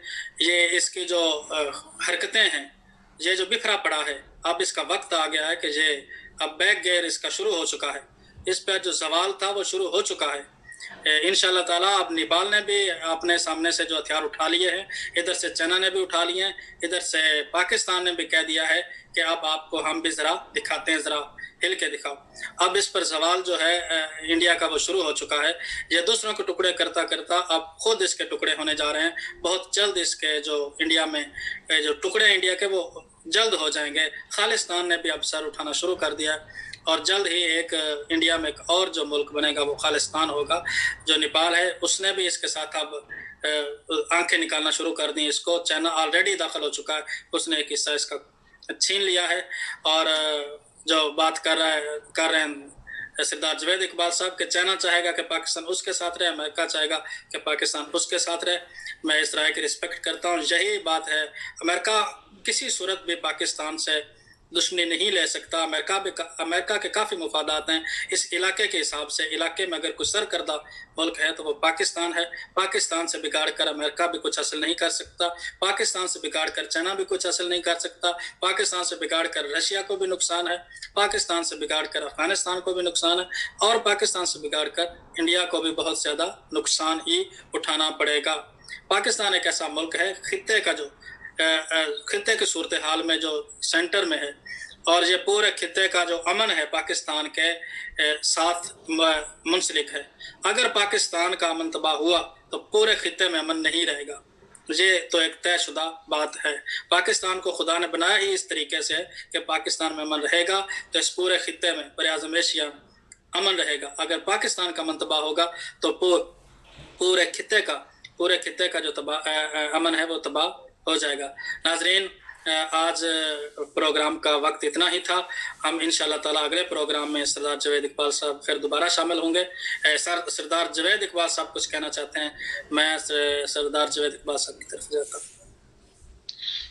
یہ اس کی جو حرکتیں ہیں, یہ جو بکھرا پڑا ہے, اب اس کا وقت آ گیا ہے کہ یہ اب بیک گیئر اس کا شروع ہو چکا ہے, اس پہ جو زوال تھا وہ شروع ہو چکا ہے. انشاءاللہ تعالیٰ اب نیپال نے بھی اپنے سامنے سے جو ہتھیار اٹھا لیے ہیں, ادھر سے چائنا نے بھی اٹھا لیے ہیں, ادھر سے پاکستان نے بھی کہہ دیا ہے کہ اب آپ کو ہم بھی ذرا دکھاتے ہیں, ذرا ہل کے دکھاؤ. اب اس پر سوال جو ہے انڈیا کا وہ شروع ہو چکا ہے. یہ دوسروں کے ٹکڑے کرتا کرتا اب خود اس کے ٹکڑے ہونے جا رہے ہیں. بہت جلد اس کے جو انڈیا میں جو ٹکڑے انڈیا کے وہ جلد ہو جائیں گے. خالصتان نے بھی اب سر اٹھانا شروع کر دیا, اور جلد ہی ایک انڈیا میں ایک اور جو ملک بنے گا وہ خالصتان ہوگا. جو نیپال ہے اس نے بھی اس کے ساتھ اب آنکھیں نکالنا شروع کر دیں اس کو. چائنا آلریڈی داخل ہو چکا ہے, اس نے ایک حصہ اس کا چھین لیا ہے. اور جو بات کر رہے ہیں सरदार जावेद इकबाल साहब कि चाइना चाहेगा कि पाकिस्तान उसके साथ रहे, अमेरिका चाहेगा कि पाकिस्तान उसके साथ रहे। मैं इस राय की रिस्पेक्ट करता हूँ, यही बात है। अमेरिका किसी सूरत भी पाकिस्तान से दुश्मनी नहीं ले सकता। अमेरिका के काफ़ी मुफादात हैं इस इलाके के हिसाब से। इलाके में अगर कोई सरकर्दा मुल्क है तो वो पाकिस्तान है। पाकिस्तान से बिगाड़ कर अमेरिका भी कुछ हासिल नहीं कर सकता, पाकिस्तान से बिगाड़ कर चाइना भी कुछ हासिल नहीं कर सकता, पाकिस्तान से बिगाड़ कर रशिया को भी नुकसान है, पाकिस्तान से बिगाड़ कर अफगानिस्तान को भी नुकसान है, और पाकिस्तान से बिगाड़ कर इंडिया को भी बहुत ज़्यादा नुकसान ही उठाना पड़ेगा। पाकिस्तान एक ऐसा मुल्क है खित्ते का जो खित्ते की सूरत हाल में जो सेंटर में है, और ये पूरे खित्ते का जो अमन है पाकिस्तान के साथ मुंसलिक है। अगर पाकिस्तान का अमन तबाह हुआ तो पूरे खित्ते में अमन नहीं रहेगा। ये तो एक तयशुदा बात है। पाकिस्तान को खुदा ने बनाया ही इस तरीके से कि पाकिस्तान में अमन रहेगा तो इस पूरे खित्ते में बरआज़म एशिया में अमन रहेगा। अगर पाकिस्तान का अमन तबाह होगा तो पूरे खित्ते का जो अमन है वो तबाह हो जाएगा। नाजरीन, आज प्रोग्राम का वक्त इतना ही था। हम इंशाअल्लाह ताला अगले प्रोग्राम में सरदार जावेद इकबाल साहब फिर दोबारा शामिल होंगे। सरदार जावेद इकबाल साहब कुछ कहना चाहते हैं? मैं सरदार जावेद इकबाल साहब की तरफ जाता हूँ।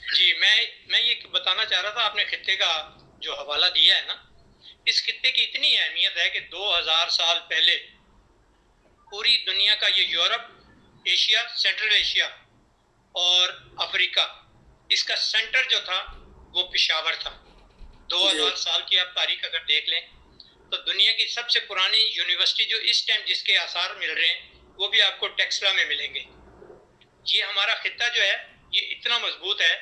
जी, मैं ये बताना चाह रहा था, आपने खित्ते का जो हवाला दिया है ना, इस खित्ते की इतनी अहमियत है कि 2000 साल पहले पूरी दुनिया का ये यूरोप, एशिया, सेंट्रल एशिया और अफ्रीका, इसका सेंटर जो था वो पेशावर था। 2000 साल की आप तारीख अगर देख लें तो दुनिया की सबसे पुरानी यूनिवर्सिटी जो इस टाइम जिसके आसार मिल रहे हैं वो भी आपको टेक्सला में मिलेंगे। ये हमारा खित्ता जो है ये इतना मजबूत है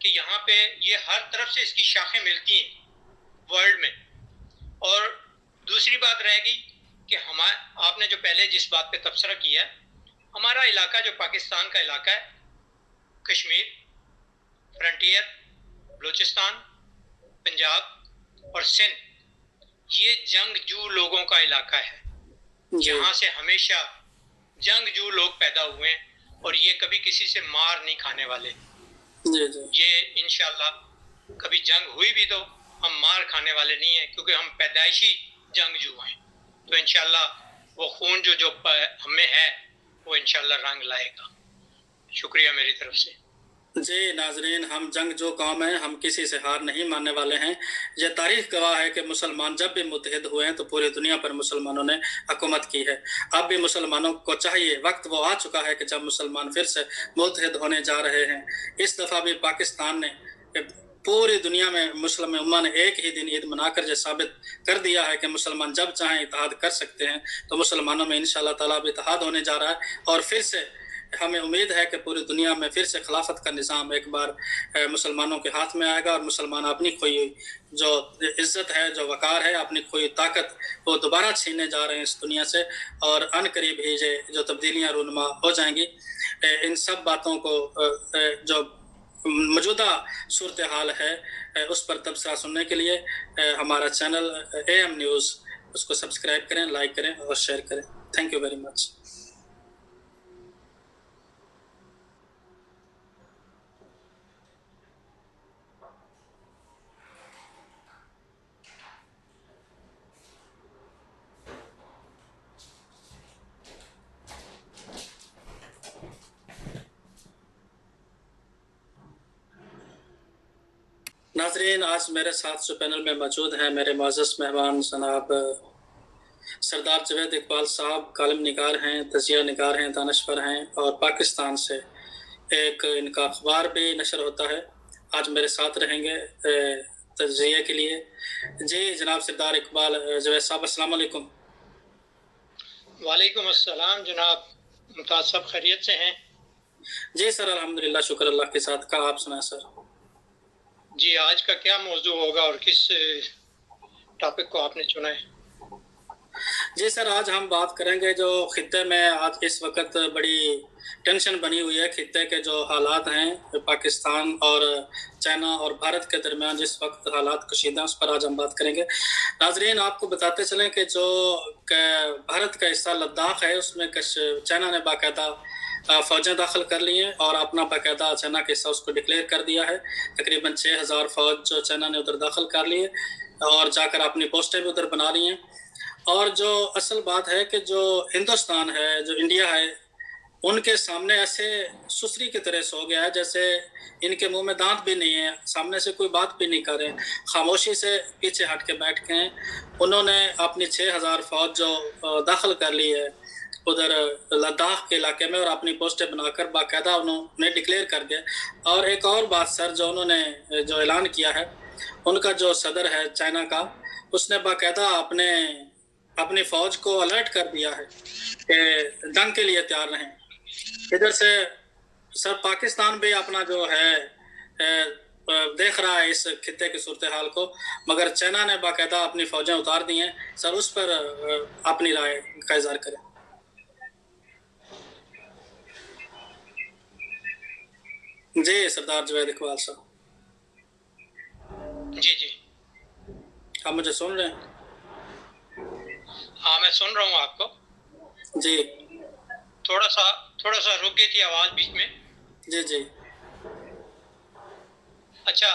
कि यहाँ पे ये हर तरफ से इसकी शाखें मिलती हैं वर्ल्ड में। और दूसरी बात रहेगी कि आपने जो पहले जिस बात पे तबसरा किया है, हमारा इलाका जो पाकिस्तान का इलाका है, कश्मीर, फ्रंटियर, बलूचिस्तान, पंजाब और सिंध, ये जंगजू लोगों का इलाका है। यहाँ से हमेशा जंगजू लोग पैदा हुए हैं और ये कभी किसी से मार नहीं खाने वाले। ये इंशाल्लाह कभी जंग हुई भी तो हम मार खाने वाले नहीं हैं, क्योंकि हम पैदाइशी जंगजू हैं। तो इंशाल्लाह वो खून जो हमें है वो इंशाल्लाह रंग लाएगा। शुक्रिया मेरी तरफ से। जी नाजरीन, हम जंग जो कौम है, हम किसी से हार नहीं मानने वाले हैं। यह तारीख गवाह है कि मुसलमान जब भी मुत्तहिद हुए हैं तो पूरी दुनिया पर मुसलमानों ने हुकूमत की है। अब भी मुसलमानों को चाहिए, वक्त वो आ चुका है कि जब मुसलमान फिर से मुत्तहिद होने जा रहे हैं। इस दफ़ा भी पाकिस्तान ने पूरी दुनिया में मुस्लिम उम्मा ने एक ही दिन ईद मनाकर यह साबित कर दिया है कि मुसलमान जब चाहें इत्तेहाद कर सकते हैं। तो मुसलमानों में इंशाअल्लाह ताला भी इत्तेहाद होने जा रहा है और फिर से हमें उम्मीद है कि पूरी दुनिया में फिर से खिलाफत का निज़ाम एक बार मुसलमानों के हाथ में आएगा और मुसलमान अपनी खोई जो इज़्ज़त है, जो वक़ार है, अपनी खोई ताकत वो दोबारा छीनने जा रहे हैं इस दुनिया से। और अनकरीब ही जो तब्दीलियाँ रूनुमा हो जाएंगी। इन सब बातों को जो मौजूदा सूरत हाल है उस पर तबसरा सुनने के लिए हमारा चैनल AM न्यूज़ उसको सब्सक्राइब करें, लाइक करें और शेयर करें। Thank you very much. नाज़रीन, आज मेरे साथ जो पैनल में मौजूद हैं मेरे मुअज़्ज़ज़ मेहमान जनाब सरदार जावेद इकबाल साहब, कालम निगार हैं, तज़िया निगार हैं, दानश्वर हैं और पाकिस्तान से एक इनका अखबार भी नशर होता है। आज मेरे साथ रहेंगे तज़िया के लिए। जी जनाब सरदार इकबाल जावेद साहब, अस्सलाम वालेकुम। वालेकुम अस्सलाम जनाब, मुमताज़ साहब खैरियत से हैं? जी सर, अल्हम्दुलिल्लाह, शुक्र अल्लाह के साथ। का आप सुनाएं सर? जी, आज का क्या मौजू होगा और किस टॉपिक को आपने चुना है? जी सर, आज हम बात करेंगे जो खित्ते में आज इस वक्त बड़ी टेंशन बनी हुई है। खित्ते के जो हालात हैं पाकिस्तान और चाइना और भारत के दरमियान जिस वक्त हालात कशीदा उस पर आज हम बात करेंगे। नाजरीन, आपको बताते चलें कि जो भारत का हिस्सा लद्दाख है उसमें चाइना ने बाकायदा फ़ौजें दाखिल कर ली हैं और अपना बाकायदा चाइना के हिस्सा उसको डिक्लेयर कर दिया है। तकरीबन 6000 फ़ौज जो चाइना ने उधर दाखिल कर ली है और जाकर अपनी पोस्टें भी उधर बना ली हैं। اور جو اصل بات ہے کہ جو ہندوستان ہے، جو انڈیا ہے، ان کے سامنے ایسے سسری کی طرح سو گیا ہے جیسے ان کے منہ میں دانت بھی نہیں ہے، سامنے سے کوئی بات بھی نہیں کر رہے، خاموشی سے پیچھے ہٹ کے بیٹھ کے ہیں۔ انہوں نے اپنی 6,000 فوج جو داخل کر لی ہے ادھر لداخ کے علاقے میں، اور اپنی پوسٹیں بنا کر باقاعدہ انہوں نے ڈکلیئر کر دیا۔ اور ایک اور بات سر جو انہوں نے جو اعلان کیا ہے، ان کا جو صدر ہے چائنا کا، اس نے باقاعدہ اپنی فوج کو الرٹ کر دیا ہے کہ جنگ کے لیے تیار رہیں۔ ادھر سے سر پاکستان بھی اپنا جو ہے دیکھ رہا ہے اس خطے کی صورتحال کو، مگر چائنا نے باقاعدہ اپنی فوجیں اتار دی ہیں۔ سر اس پر اپنی رائے کا اظہار کریں۔ جی سردار جوید اقبال صاحب، جی جی آپ مجھے سن رہے ہیں؟ ہاں میں سن رہا ہوں آپ کو۔ جی تھوڑا سا رک گئی تھی آواز بیچ میں۔ جی جی اچھا،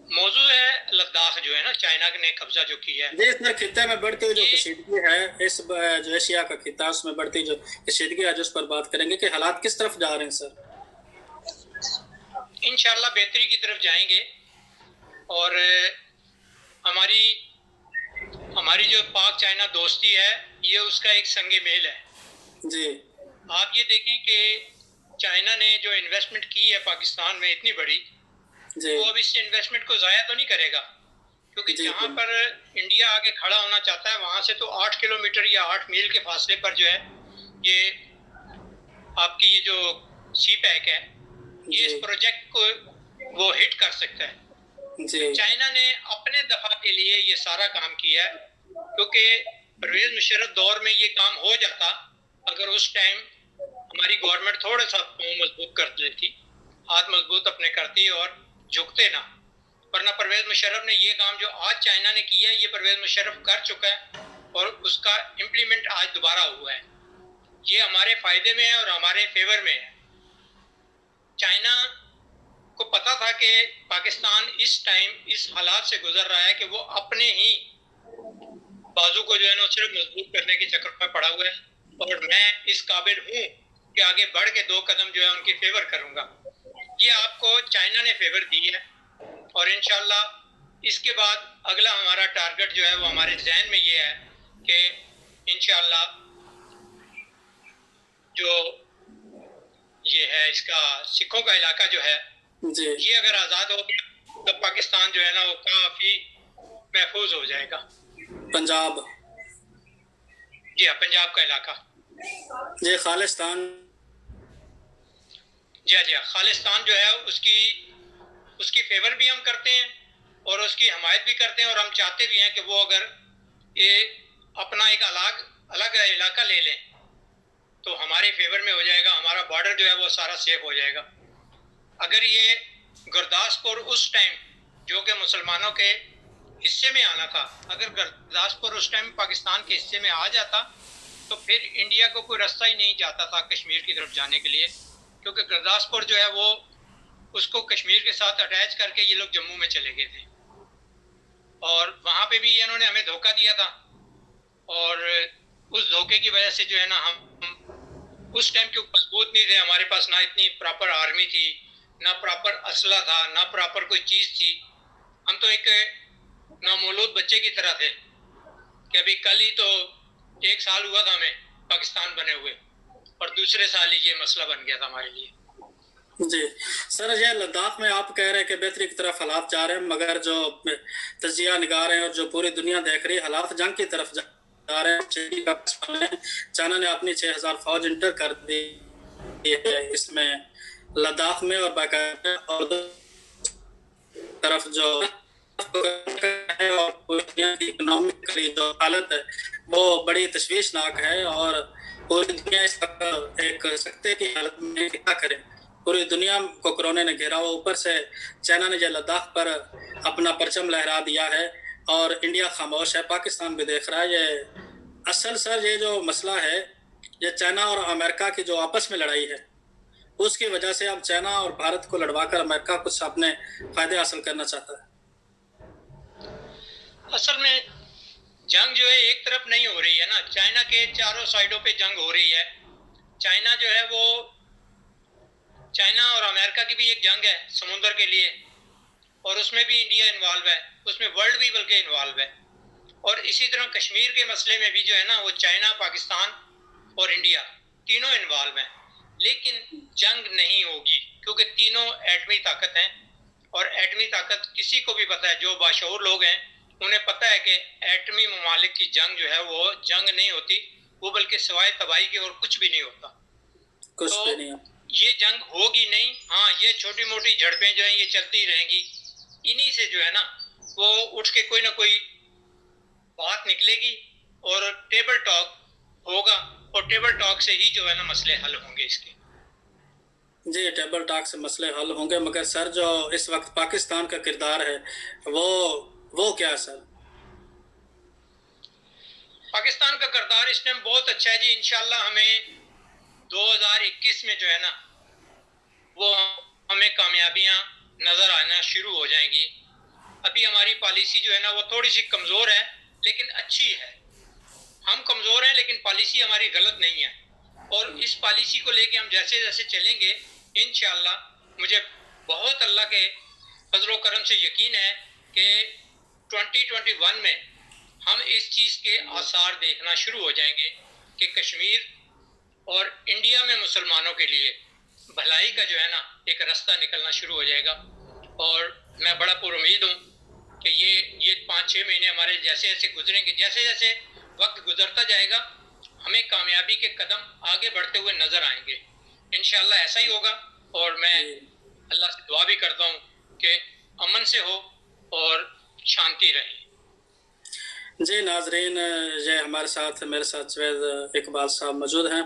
موضوع ہے لداخ جو ہے نا، چائنا نے قبضہ جو کیا ہے۔ جی اس میں خطے میں بڑھتی ہوئی جو کشیدگی ہے، اس جو ایشیا کا خطہ ہے اس میں بڑھتی جو کشیدگی ہے، جس پر بات کریں گے کہ حالات کس طرف جا رہے ہیں سر؟ انشاءاللہ بہتری کی طرف جائیں گے، اور ہماری جو پاک چائنا دوستی ہے یہ اس کا ایک سنگ میل ہے۔ جی آپ یہ دیکھیں کہ چائنا نے جو انویسٹمنٹ کی ہے پاکستان میں اتنی بڑی، جی وہ اب اس انویسٹمنٹ کو ضائع تو نہیں کرے گا، کیونکہ جہاں پر انڈیا آگے کھڑا ہونا چاہتا ہے وہاں سے تو 8 کلومیٹر یا 8 میل کے فاصلے پر جو ہے یہ آپ کی یہ جو سی پیک ہے، یہ اس پروجیکٹ کو وہ ہٹ کر سکتا ہے۔ چائنا نے اپنے دفاع کے لیے یہ سارا کام کیا ہے، کیونکہ پرویز مشرف دور میں یہ کام ہو جاتا اگر اس ٹائم ہماری گورنمنٹ تھوڑا سا پاؤں مضبوط کر لیتی، ہاتھ مضبوط اپنے کرتی اور جھکتے نہ، ورنہ پرویز مشرف نے یہ کام جو آج چائنا نے کیا ہے یہ پرویز مشرف کر چکا ہے، اور اس کا امپلیمنٹ آج دوبارہ ہوا ہے۔ یہ ہمارے فائدے میں ہے اور ہمارے فیور میں ہے۔ چائنا کو پتا تھا کہ پاکستان اس ٹائم اس حالات سے گزر رہا ہے کہ وہ اپنے ہی بازو کو جو ہے نا صرف مضبوط کرنے کے چکر میں پڑا ہوا ہے، اور میں اس قابل ہوں کہ آگے بڑھ کے 2 قدم جو ہے ان کی فیور کروں گا۔ یہ آپ کو چائنا نے فیور دی ہے، اور انشاءاللہ اس کے بعد اگلا ہمارا ٹارگٹ جو ہے وہ ہمارے ذہن میں یہ ہے کہ انشاءاللہ جو یہ ہے اس کا سکھوں کا علاقہ جو ہے یہ اگر آزاد ہو گیا تو پاکستان جو ہے نا وہ کافی محفوظ ہو جائے گا۔ پنجاب، جی ہاں پنجاب کا علاقہ، جی خالصتان، جی ہاں خالصتان جو ہے اس کی فیور بھی ہم کرتے ہیں اور اس کی حمایت بھی کرتے ہیں، اور ہم چاہتے بھی ہیں کہ وہ اگر یہ اپنا ایک الگ علاقہ لے لیں تو ہمارے فیور میں ہو جائے گا، ہمارا بارڈر جو ہے وہ سارا سیف ہو جائے گا۔ اگر یہ گرداسپور اس ٹائم جو کہ مسلمانوں کے حصے میں آنا تھا، اگر گرداسپور اس ٹائم پاکستان کے حصے میں آ جاتا تو پھر انڈیا کو کوئی راستہ ہی نہیں جاتا تھا کشمیر کی طرف جانے کے لیے، کیونکہ گرداسپور جو ہے وہ اس کو کشمیر کے ساتھ اٹیچ کر کے یہ لوگ جموں میں چلے گئے تھے، اور وہاں پہ بھی انہوں نے ہمیں دھوکہ دیا تھا، اور اس دھوکے کی وجہ سے جو ہے نا ہم اس ٹائم کے مضبوط نہیں تھے، ہمارے پاس نہ اتنی پراپر آرمی تھی، نہ پراپر اسلحہ تھا، نہ پراپر کوئی چیز تھی۔ ہم تو ایک نامولود بچے کی طرح تھے کہ ابھی کل ہی تو 1 سال ہوا تھا ہمیں پاکستان بنے ہوئے، اور دوسرے سال ہی یہ مسئلہ بن گیا تھا ہمارے لیے۔ جی سر، یہ لداخ میں آپ کہہ رہے ہیں کہ بہتری کی طرف حالات جا رہے ہیں، مگر جو تجزیہ نگار ہیں اور جو پوری دنیا دیکھ رہی ہے حالات جنگ کی طرف جا رہے ہیں۔ چائنا نے اپنی 6,000 فوج انٹر کر دی ہے اس میں لداخ میں، اور باقاعدہ اور طرف جو اور پوری دنیا کی اکنامکلی جو حالت ہے وہ بڑی تشویشناک ہے، اور پوری دنیا اس وقت ایک سکتے کی حالت میں کیا کرے۔ پوری دنیا کو کرونے نے گھیرا ہوا، اوپر سے چائنا نے جو لداخ پر اپنا پرچم لہرا دیا ہے، اور انڈیا خاموش ہے، پاکستان بھی دیکھ رہا ہے۔ یہ اصل سر یہ جو مسئلہ ہے یہ چائنا اور امریکہ کی جو آپس میں لڑائی ہے، اس کی وجہ سے اب چائنا اور بھارت کو لڑوا کر امریکہ کچھ اپنے فائدے حاصل کرنا چاہتا ہے۔ اصل میں जंग जो है एक तरफ नहीं हो रही है ना, चाइना के चारों साइडों पे जंग हो रही है। चाइना जो है वो, चाइना और अमेरिका की भी एक जंग है समुद्र के लिए, और उसमें भी इंडिया इन्वॉल्व है, उसमें वर्ल्ड भी बल्कि इन्वॉल्व है। और इसी तरह कश्मीर के मसले में भी जो है ना वो चाइना, पाकिस्तान और इंडिया तीनों इन्वॉल्व हैं। लेकिन जंग नहीं होगी क्योंकि तीनों एटमी ताकत हैं, और एटमी ताकत किसी को भी पता है, जो बाशऊर लोग हैं उन्हें पता है कि एटमी ममालिक की जंग जो है वो जंग नहीं होती, वो बल्कि सिवाय तबाही के और कुछ भी नहीं होता। कुछ तो भी नहीं। ये जंग होगी नहीं। हाँ, ये छोटी मोटी झड़पें जो हैं ये चलती रहेंगी, इन्हीं से जो है ना वो उठ के कोई ना कोई बात निकलेगी और टेबल टॉक होगा, और टेबल टॉक से ही जो है ना मसले हल होंगे इसके। जी, टेबल टॉक से मसले हल होंगे, मगर सर जो इस वक्त पाकिस्तान का किरदार है वो क्या है सर? पाकिस्तान का किरदार इस टाइम बहुत अच्छा है जी। इंशाल्लाह हमें 2021 में जो है ना वो हमें कामयाबियां नजर आना शुरू हो जाएंगी। अभी हमारी पॉलिसी जो है ना वो थोड़ी सी कमजोर है लेकिन अच्छी है। हम कमजोर हैं लेकिन पॉलिसी हमारी गलत नहीं है, और इस पॉलिसी को लेके हम जैसे जैसे चलेंगे इंशाल्लाह मुझे बहुत अल्लाह के फजलो करम से यकीन है कि 2021 में हम इस चीज़ के आसार देखना शुरू हो जाएंगे कि कश्मीर और इंडिया में मुसलमानों के लिए भलाई का जो है ना एक रास्ता निकलना शुरू हो जाएगा। और मैं बड़ा पुरुमीद हूँ कि ये 5-6 महीने हमारे जैसे जैसे गुजरेंगे, जैसे जैसे वक्त गुजरता जाएगा हमें कामयाबी के कदम आगे बढ़ते हुए नजर आएंगे। इंशाल्लाह ऐसा ही होगा, और मैं अल्लाह से दुआ भी करता हूँ कि अमन से हो और शांति रहे। जी नाजरीन, ये हमारे साथ मेरे साथ जवेद इकबाल साहब मौजूद हैं।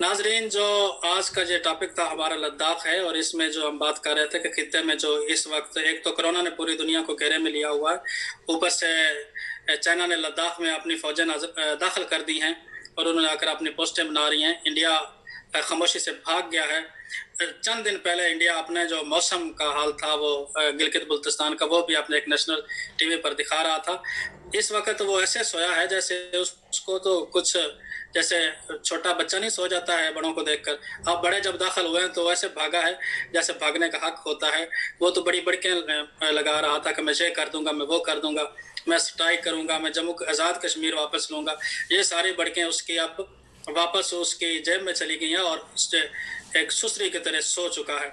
नाजरीन, जो आज का ये टॉपिक था हमारा लद्दाख है, और इसमें जो हम बात कर रहे थे कि खित्ते में जो इस वक्त एक तो कोरोना ने पूरी दुनिया को घेरे में लिया हुआ है, ऊपर से चाइना ने लद्दाख में अपनी फौजें दाखिल कर दी हैं और उन्होंने आकर अपनी पोस्टें बना रही हैं। इंडिया खामोशी से भाग गया है। चंद दिन पहले इंडिया अपने जो मौसम का हाल था वो गिलगित बल्तिस्तान का, वो भी अपने एक नेशनल टीवी पर दिखा रहा था। इस वक्त वो ऐसे सोया है जैसे उसको तो कुछ जैसे छोटा बच्चा नहीं सो जाता है बड़ों को देखकर। अब बड़े जब दाखिल हुए हैं तो ऐसे भागा है जैसे भागने का हक होता है। वो तो बड़ी बड़कियां लगा रहा था कि मैं ये कर दूंगा, मैं वो कर दूंगा, मैं स्ट्राइक करूंगा, मैं जम्मू आज़ाद कश्मीर वापस लूंगा। ये सारी बड़कियां उसकी अब वापस उसकी जेब में चली गई हैं और एक सुसरी की तरह सो चुका है।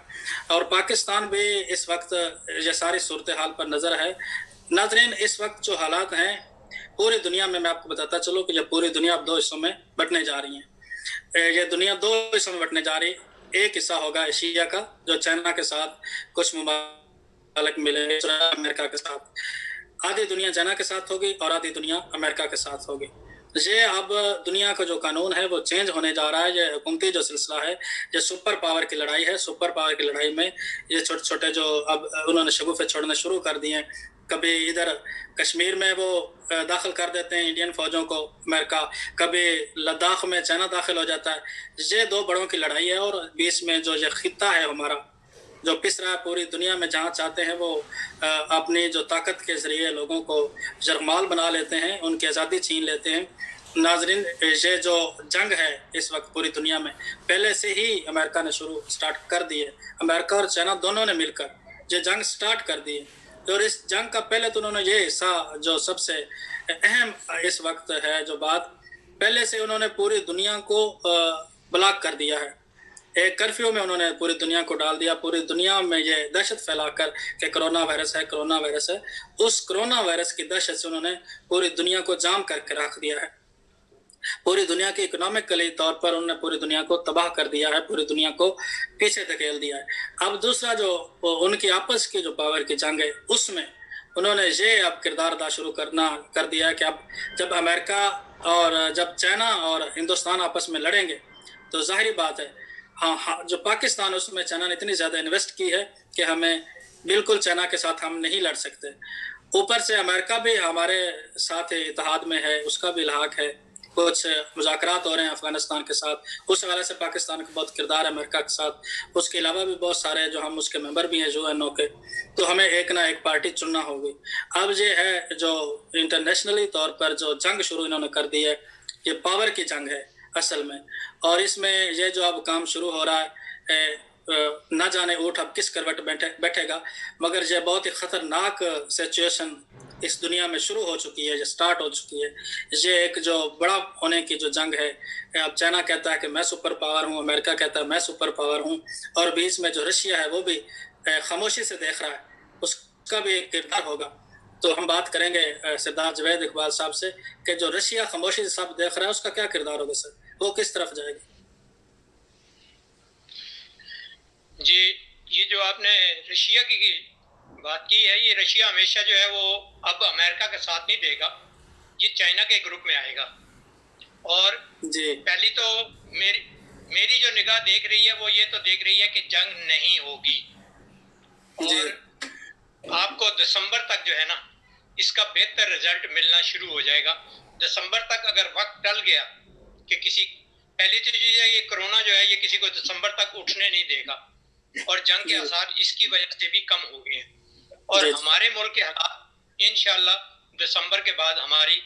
और पाकिस्तान भी इस वक्त ये सारी सूरत हाल पर नज़र है। नाज़रीन, इस वक्त जो हालात हैं पूरी दुनिया में, मैं आपको बताता चलूँ कि जब पूरी दुनिया अब 2 हिस्सों में बंटने जा रही है। ये दुनिया 2 हिस्सों में बंटने जा रही है। एक हिस्सा होगा एशिया का, जो चाइना के साथ कुछ मुमालिक मिलेंगे, अमेरिका के साथ। आधी दुनिया चाइना के साथ होगी और आधी दुनिया अमेरिका के साथ होगी। ये अब दुनिया का जो कानून है वो चेंज होने जा रहा है। ये हुकूमती जो सिलसिला है, ये सुपर पावर की लड़ाई है। सुपर पावर की लड़ाई में ये छोटे छोटे जो अब उन्होंने शगुफे छोड़ने शुरू कर दिए हैं। कभी इधर कश्मीर में वो दाखिल कर देते हैं इंडियन फौजों को अमेरिका, कभी लद्दाख में चाइना दाखिल हो जाता है। ये 2 बड़ों की लड़ाई है, और बीच में जो ये खित्ता है हमारा जो पिस रहा है पूरी दुनिया में, जहाँ चाहते हैं वो अपनी जो ताकत के ज़रिए लोगों को जरमाल बना लेते हैं, उनकी आज़ादी छीन लेते हैं। नाजरीन, ये जो जंग है इस वक्त पूरी दुनिया में पहले से ही अमेरिका ने स्टार्ट कर दी है। अमेरिका और चाइना दोनों ने मिलकर ये जंग स्टार्ट कर दी है। और इस जंग का पहले तो उन्होंने ये हिस्सा जो सबसे अहम इस वक्त है जो बात, पहले से उन्होंने पूरी दुनिया को ब्लॉक कर दिया है। एक कर्फ्यू में उन्होंने पूरी दुनिया को डाल दिया। पूरी दुनिया में ये दहशत फैलाकर कि कोरोना वायरस है, कोरोना वायरस है। उस कोरोना वायरस की दहशत से उन्होंने पूरी दुनिया को जाम करके रख दिया है। पूरी दुनिया की इकोनॉमिकली तौर पर उन्होंने पूरी दुनिया को तबाह कर दिया है, पूरी दुनिया को पीछे धकेल दिया है। अब दूसरा जो उनकी आपस की जो पावर की जंग है, उसमें उन्होंने ये अब किरदार अदा शुरू कर दिया है कि अब जब अमेरिका और जब चाइना और हिंदुस्तान आपस में लड़ेंगे तो जाहिर बात है हाँ, जो पाकिस्तान उसमें चाइना ने इतनी ज़्यादा इन्वेस्ट की है कि हमें बिल्कुल चाइना के साथ हम नहीं लड़ सकते। ऊपर से अमेरिका भी हमारे साथ इत्तेहाद में है, उसका भी इल्हाक है। कुछ मुज़ाकरात हो रहे हैं अफ़गानिस्तान के साथ, उस हवाले से पाकिस्तान का बहुत किरदार है अमेरिका के साथ। उसके अलावा भी बहुत सारे जो हम उसके मेंबर भी हैं यूएनओ के, तो हमें एक ना एक पार्टी चुनना होगी। अब ये है जो इंटरनेशनली तौर पर जो जंग शुरू इन्होंने कर दी है, ये पावर की जंग है असल में, और इसमें ये जो अब काम शुरू हो रहा है ना जाने ऊँट अब किस करवट बैठेगा, मगर ये बहुत ही ख़तरनाक सिचुएशन इस दुनिया में शुरू हो चुकी है, ये स्टार्ट हो चुकी है। ये एक जो बड़ा होने की जो जंग है, अब चाइना कहता है कि मैं सुपर पावर हूँ, अमेरिका कहता है मैं सुपर पावर हूँ, और बीच में जो रशिया है वो भी खामोशी से देख रहा है, उसका भी एक किरदार होगा। तो हम बात करेंगे सरदार जावेद इकबाल साहब से कि जो रशिया खामोशी से सब देख रहा है उसका क्या किरदार होगा सर, वो किस तरफ जाएगी? जी, ये जो आपने रशिया की बात की है, ये रशिया हमेशा जो है वो अब अमेरिका का साथ नहीं देगा, ये चाइना के ग्रुप में आएगा। और जी पहली तो मेरी जो निगाह देख रही है वो ये तो देख रही है कि जंग नहीं होगी, और आपको दिसंबर तक जो है ना इसका बेहतर रिजल्ट मिलना शुरू हो जाएगा। दिसंबर तक अगर वक्त टल गया कि किसी, पहली तो चीज़ है ये कोरोना जो है ये किसी को दिसंबर तक उठने नहीं देगा, और जंग के आसार इसकी वजह से भी कम हो गए हैं। और हमारे मुल्क के हालात इंशाल्लाह दिसंबर के बाद हमारी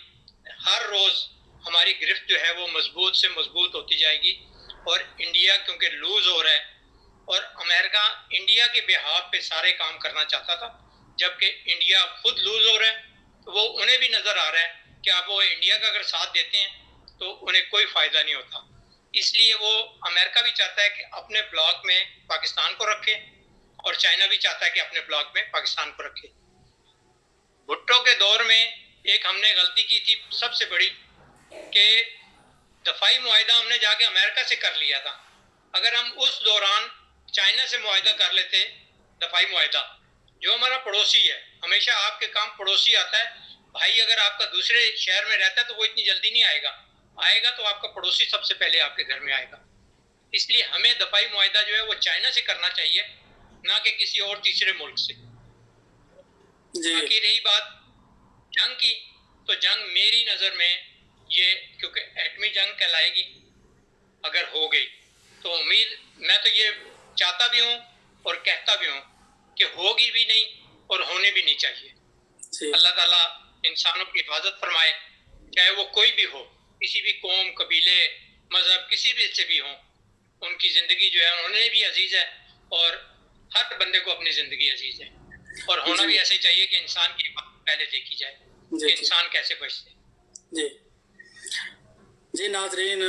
हर रोज़ हमारी गिरफ्त जो है वो मजबूत से मजबूत होती जाएगी। और इंडिया क्योंकि लूज हो रहा है, और अमेरिका इंडिया के बिहाफ पे सारे काम करना चाहता था, जबकि इंडिया खुद लूज हो रहा है, तो वो उन्हें भी नज़र आ रहा है कि आप वो इंडिया का अगर साथ देते हैं तो उन्हें कोई फ़ायदा नहीं होता। इसलिए वो अमेरिका भी चाहता है कि अपने ब्लॉक में पाकिस्तान को रखे, और चाइना भी चाहता है कि अपने ब्लॉक में पाकिस्तान को रखे। भुट्टो के दौर में एक हमने गलती की थी सबसे बड़ी कि दफाई मुआहिदा हमने जाके अमेरिका से कर लिया था। अगर हम उस दौरान चाइना से मुआहिदा कर लेते, दफाई मुआहिदा, जो हमारा पड़ोसी है, हमेशा आपके काम पड़ोसी आता है भाई। अगर आपका दूसरे शहर में रहता है तो वो इतनी जल्दी नहीं आएगा, आएगा तो आपका पड़ोसी सबसे पहले आपके घर में आएगा। इसलिए हमें दफाई मुआहिदा जो है वो चाइना से करना चाहिए, ना कि किसी और तीसरे मुल्क से। बाकी रही बात जंग की, तो जंग मेरी नज़र में ये, क्योंकि एटमी जंग कहलाएगी अगर हो गई, तो उम्मीद मैं तो ये चाहता भी हूँ और कहता भी हूँ कि होगी भी नहीं और होने भी नहीं चाहिए। अल्लाह ताला इंसानों की हिफाजत फरमाए, चाहे वो कोई भी हो, किसी भी कौम, कबीले, मज़हब, किसी भी से भी हो, उनकी ज़िंदगी जो है उन्हें भी अजीज़ है, और हर बंदे को अपनी ज़िंदगी अजीज़ है। और होना भी ऐसे चाहिए कि इंसान की पहले देखी जाए कि इंसान कैसे बचते। जी नाज़रीन,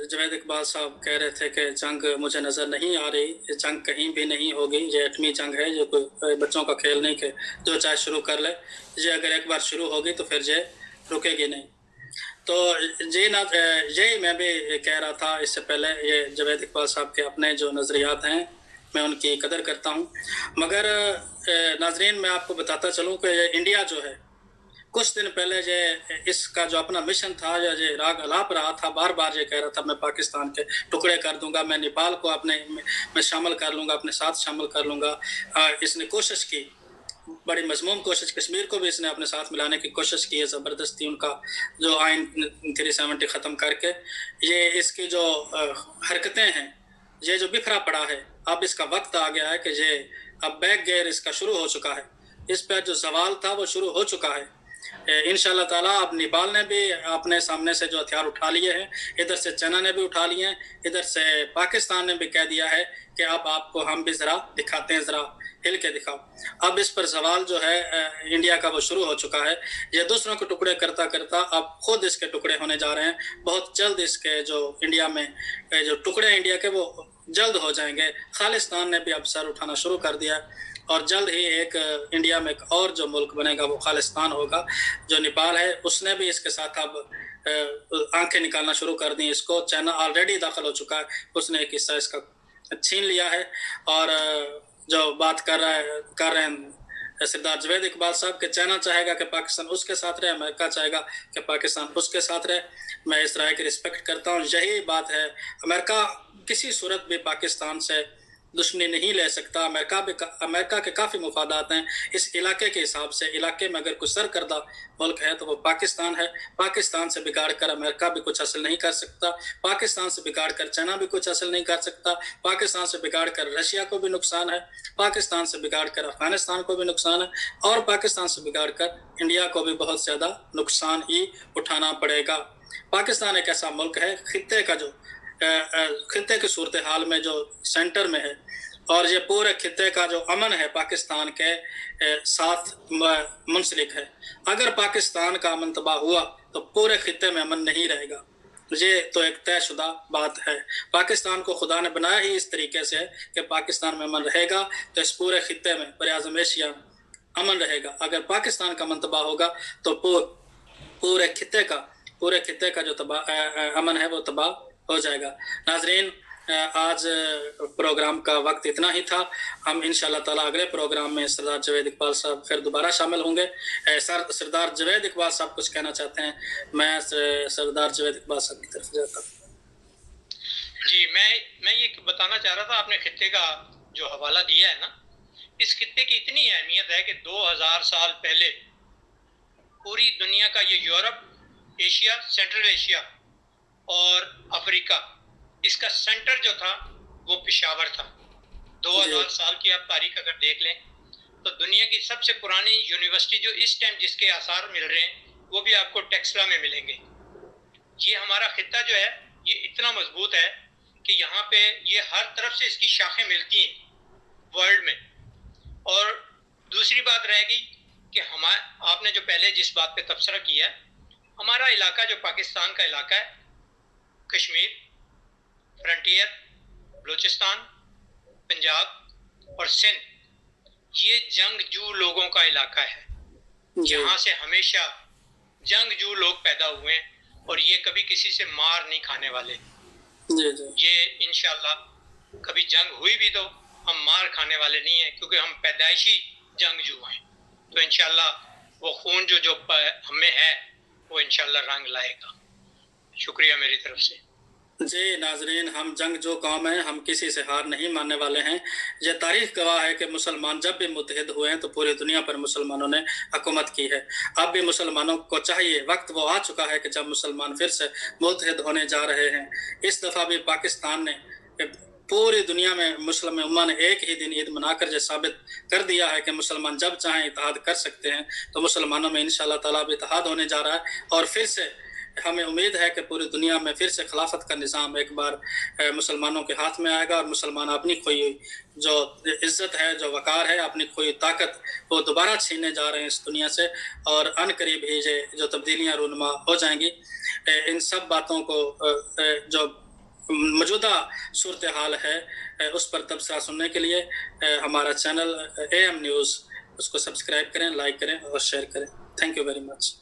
जावेद इकबाल साहब कह रहे थे कि जंग मुझे नज़र नहीं आ रही, जंग कहीं भी नहीं होगी, ये एटमी जंग है, ये कोई बच्चों का खेल नहीं कि जो चाहे शुरू कर ले, ये अगर एक बार शुरू होगी तो फिर ये रुकेगी नहीं। तो यही मैं भी कह रहा था इससे पहले, ये जावेद इकबाल साहब के अपने जो नज़रियात हैं मैं उनकी कदर करता हूँ, मगर नाज़रीन मैं आपको बताता चलूँ कि इंडिया जो है कुछ दिन पहले ये इसका जो अपना मिशन था, ये राग अलाप रहा था, बार बार ये कह रहा था मैं पाकिस्तान के टुकड़े कर दूंगा, मैं नेपाल को अपने में शामिल कर लूँगा, अपने साथ शामिल कर लूँगा। इसने कोशिश की, बड़ी मजमूम कोशिश, कश्मीर को भी इसने अपने साथ मिलाने की कोशिश की है ज़बरदस्ती, उनका जो आइन 370 ख़त्म करके। ये इसकी जो हरकतें हैं, ये जो बिखरा पड़ा है, अब इसका वक्त आ गया है कि ये अब बैक गेयर इसका शुरू हो चुका है, इस पर जो सवाल था वो शुरू हो चुका है। इंशाअल्लाह ताला अब नेपाल ने भी अपने सामने से जो हथियार उठा लिए हैं, इधर से चाइना ने भी उठा लिए हैं, इधर से पाकिस्तान ने भी कह दिया है कि अब आपको हम भी ज़रा दिखाते हैं, ज़रा हिल के दिखाओ। अब इस पर सवाल जो है इंडिया का वो शुरू हो चुका है। ये दूसरों के टुकड़े करता करता अब खुद इसके टुकड़े होने जा रहे हैं। बहुत जल्द इसके जो इंडिया में जो टुकड़े इंडिया के वो जल्द हो जाएंगे। खालिस्तान ने भी अब सर उठाना शुरू कर दिया, और जल्द ही एक इंडिया में एक और जो मुल्क बनेगा वो खालिस्तान होगा। जो नेपाल है उसने भी इसके साथ अब आंखें निकालना शुरू कर दी इसको। चाइना ऑलरेडी दाखिल हो चुका है, उसने एक हिस्सा इसका छीन लिया है। और जो बात कर रहे हैं सरदार जावेद इकबाल साहब के, चाइना चाहेगा कि पाकिस्तान उसके साथ रहे, अमेरिका चाहेगा कि पाकिस्तान उसके साथ रहे। मैं इस राय की रिस्पेक्ट करता हूँ, यही बात है। अमेरिका किसी सूरत भी पाकिस्तान से दुश्मनी नहीं ले सकता। अमेरिका के काफ़ी मुफादात हैं इस इलाके के हिसाब से। इलाके में अगर कोई सरकर्दा मुल्क है तो वो पाकिस्तान है। पाकिस्तान से बिगाड़ कर अमेरिका भी कुछ हासिल नहीं कर सकता, पाकिस्तान से बिगाड़ कर चाइना भी कुछ हासिल नहीं कर सकता, पाकिस्तान से बिगाड़ कर रशिया को भी नुकसान है, पाकिस्तान से बिगाड़ कर अफगानिस्तान को भी नुकसान है, और पाकिस्तान से बिगाड़ कर इंडिया को भी बहुत ज़्यादा नुकसान ही उठाना पड़ेगा। पाकिस्तान एक ऐसा मुल्क है खित्ते का जो खित्ते की सूरत हाल में जो सेंटर में है, और ये पूरे खित्ते का जो अमन है पाकिस्तान के साथ मुंसलिक है। अगर पाकिस्तान का अमन तबाह हुआ तो पूरे खित्ते में अमन नहीं रहेगा। ये तो एक तयशुदा बात है। पाकिस्तान को खुदा ने बनाया ही इस तरीके से कि पाकिस्तान में अमन रहेगा तो इस पूरे खित्ते में बरआज़म एशिया अमन रहेगा। अगर पाकिस्तान का अमन तबाह होगा तो पूरे खित्ते का जो अमन है वो तबाह हो जाएगा। नाजरीन, आज प्रोग्राम का वक्त इतना ही था। हम इंशाअल्लाह ताला अगले प्रोग्राम में सरदार जावेद इकबाल साहब फिर दोबारा शामिल होंगे। सरदार जावेद इकबाल साहब कुछ कहना चाहते हैं, मैं सरदार जावेद इकबाल साहब की तरफ जाता हूँ। जी, मैं ये बताना चाह रहा था, आपने खित्ते का जो हवाला दिया है ना, इस खित्ते की इतनी अहमियत है कि 2000 साल पहले पूरी दुनिया का ये यूरोप, एशिया, सेंट्रल एशिया और अफ्रीका, इसका सेंटर जो था वो पेशावर था। 2000 साल की आप तारीख अगर देख लें तो दुनिया की सबसे पुरानी यूनिवर्सिटी जो इस टाइम जिसके आसार मिल रहे हैं वो भी आपको टेक्सला में मिलेंगे। ये हमारा खित्ता जो है ये इतना मजबूत है कि यहाँ पे ये हर तरफ से इसकी शाखें मिलती हैं वर्ल्ड में। और दूसरी बात रहेगी कि आपने जो पहले जिस बात पे तबसरा किया है, हमारा इलाका जो पाकिस्तान का इलाका है, कश्मीर, फ्रंटियर, बलूचिस्तान, पंजाब और सिंध, ये जंगजू लोगों का इलाका है। यहाँ से हमेशा जंगजू लोग पैदा हुए हैं और ये कभी किसी से मार नहीं खाने वाले। ये इंशाल्लाह कभी जंग हुई भी तो हम मार खाने वाले नहीं हैं, क्योंकि हम पैदाइशी जंगजू हैं। तो इंशाल्लाह वो खून जो हमें है वो इंशाल्लाह रंग लाएगा। शुक्रिया मेरी तरफ से। जी नाजरीन, हम जंग जो कौम है, हम किसी से हार नहीं मानने वाले हैं। यह तारीख गवाह है कि मुसलमान जब भी मुत्तहिद हुए हैं तो पूरी दुनिया पर मुसलमानों ने हुकूमत की है। अब भी मुसलमानों को चाहिए, वक्त वो आ चुका है कि जब मुसलमान फिर से मुत्तहिद होने जा रहे हैं। इस दफ़ा भी पाकिस्तान ने पूरी दुनिया में मुस्लिम उम्मा ने एक ही दिन ईद मनाकर ये साबित कर दिया है कि मुसलमान जब चाहें इत्तेहाद कर सकते हैं। तो मुसलमानों में इंशाअल्लाह ताला भी इत्तेहाद होने जा रहा है और फिर से हमें उम्मीद है कि पूरी दुनिया में फिर से खिलाफत का निज़ाम एक बार मुसलमानों के हाथ में आएगा और मुसलमान अपनी खोई जो इज़्ज़त है, जो वक़ार है, अपनी खोई ताकत वो दोबारा छीनने जा रहे हैं इस दुनिया से। और अनकरीब ही जो तब्दीलियाँ रूनुमा हो जाएंगी। इन सब बातों को जो मौजूदा सूरत हाल है उस पर तबसरा सुनने के लिए हमारा चैनल AM न्यूज़ उसको सब्सक्राइब करें, लाइक करें और शेयर करें। Thank you very much.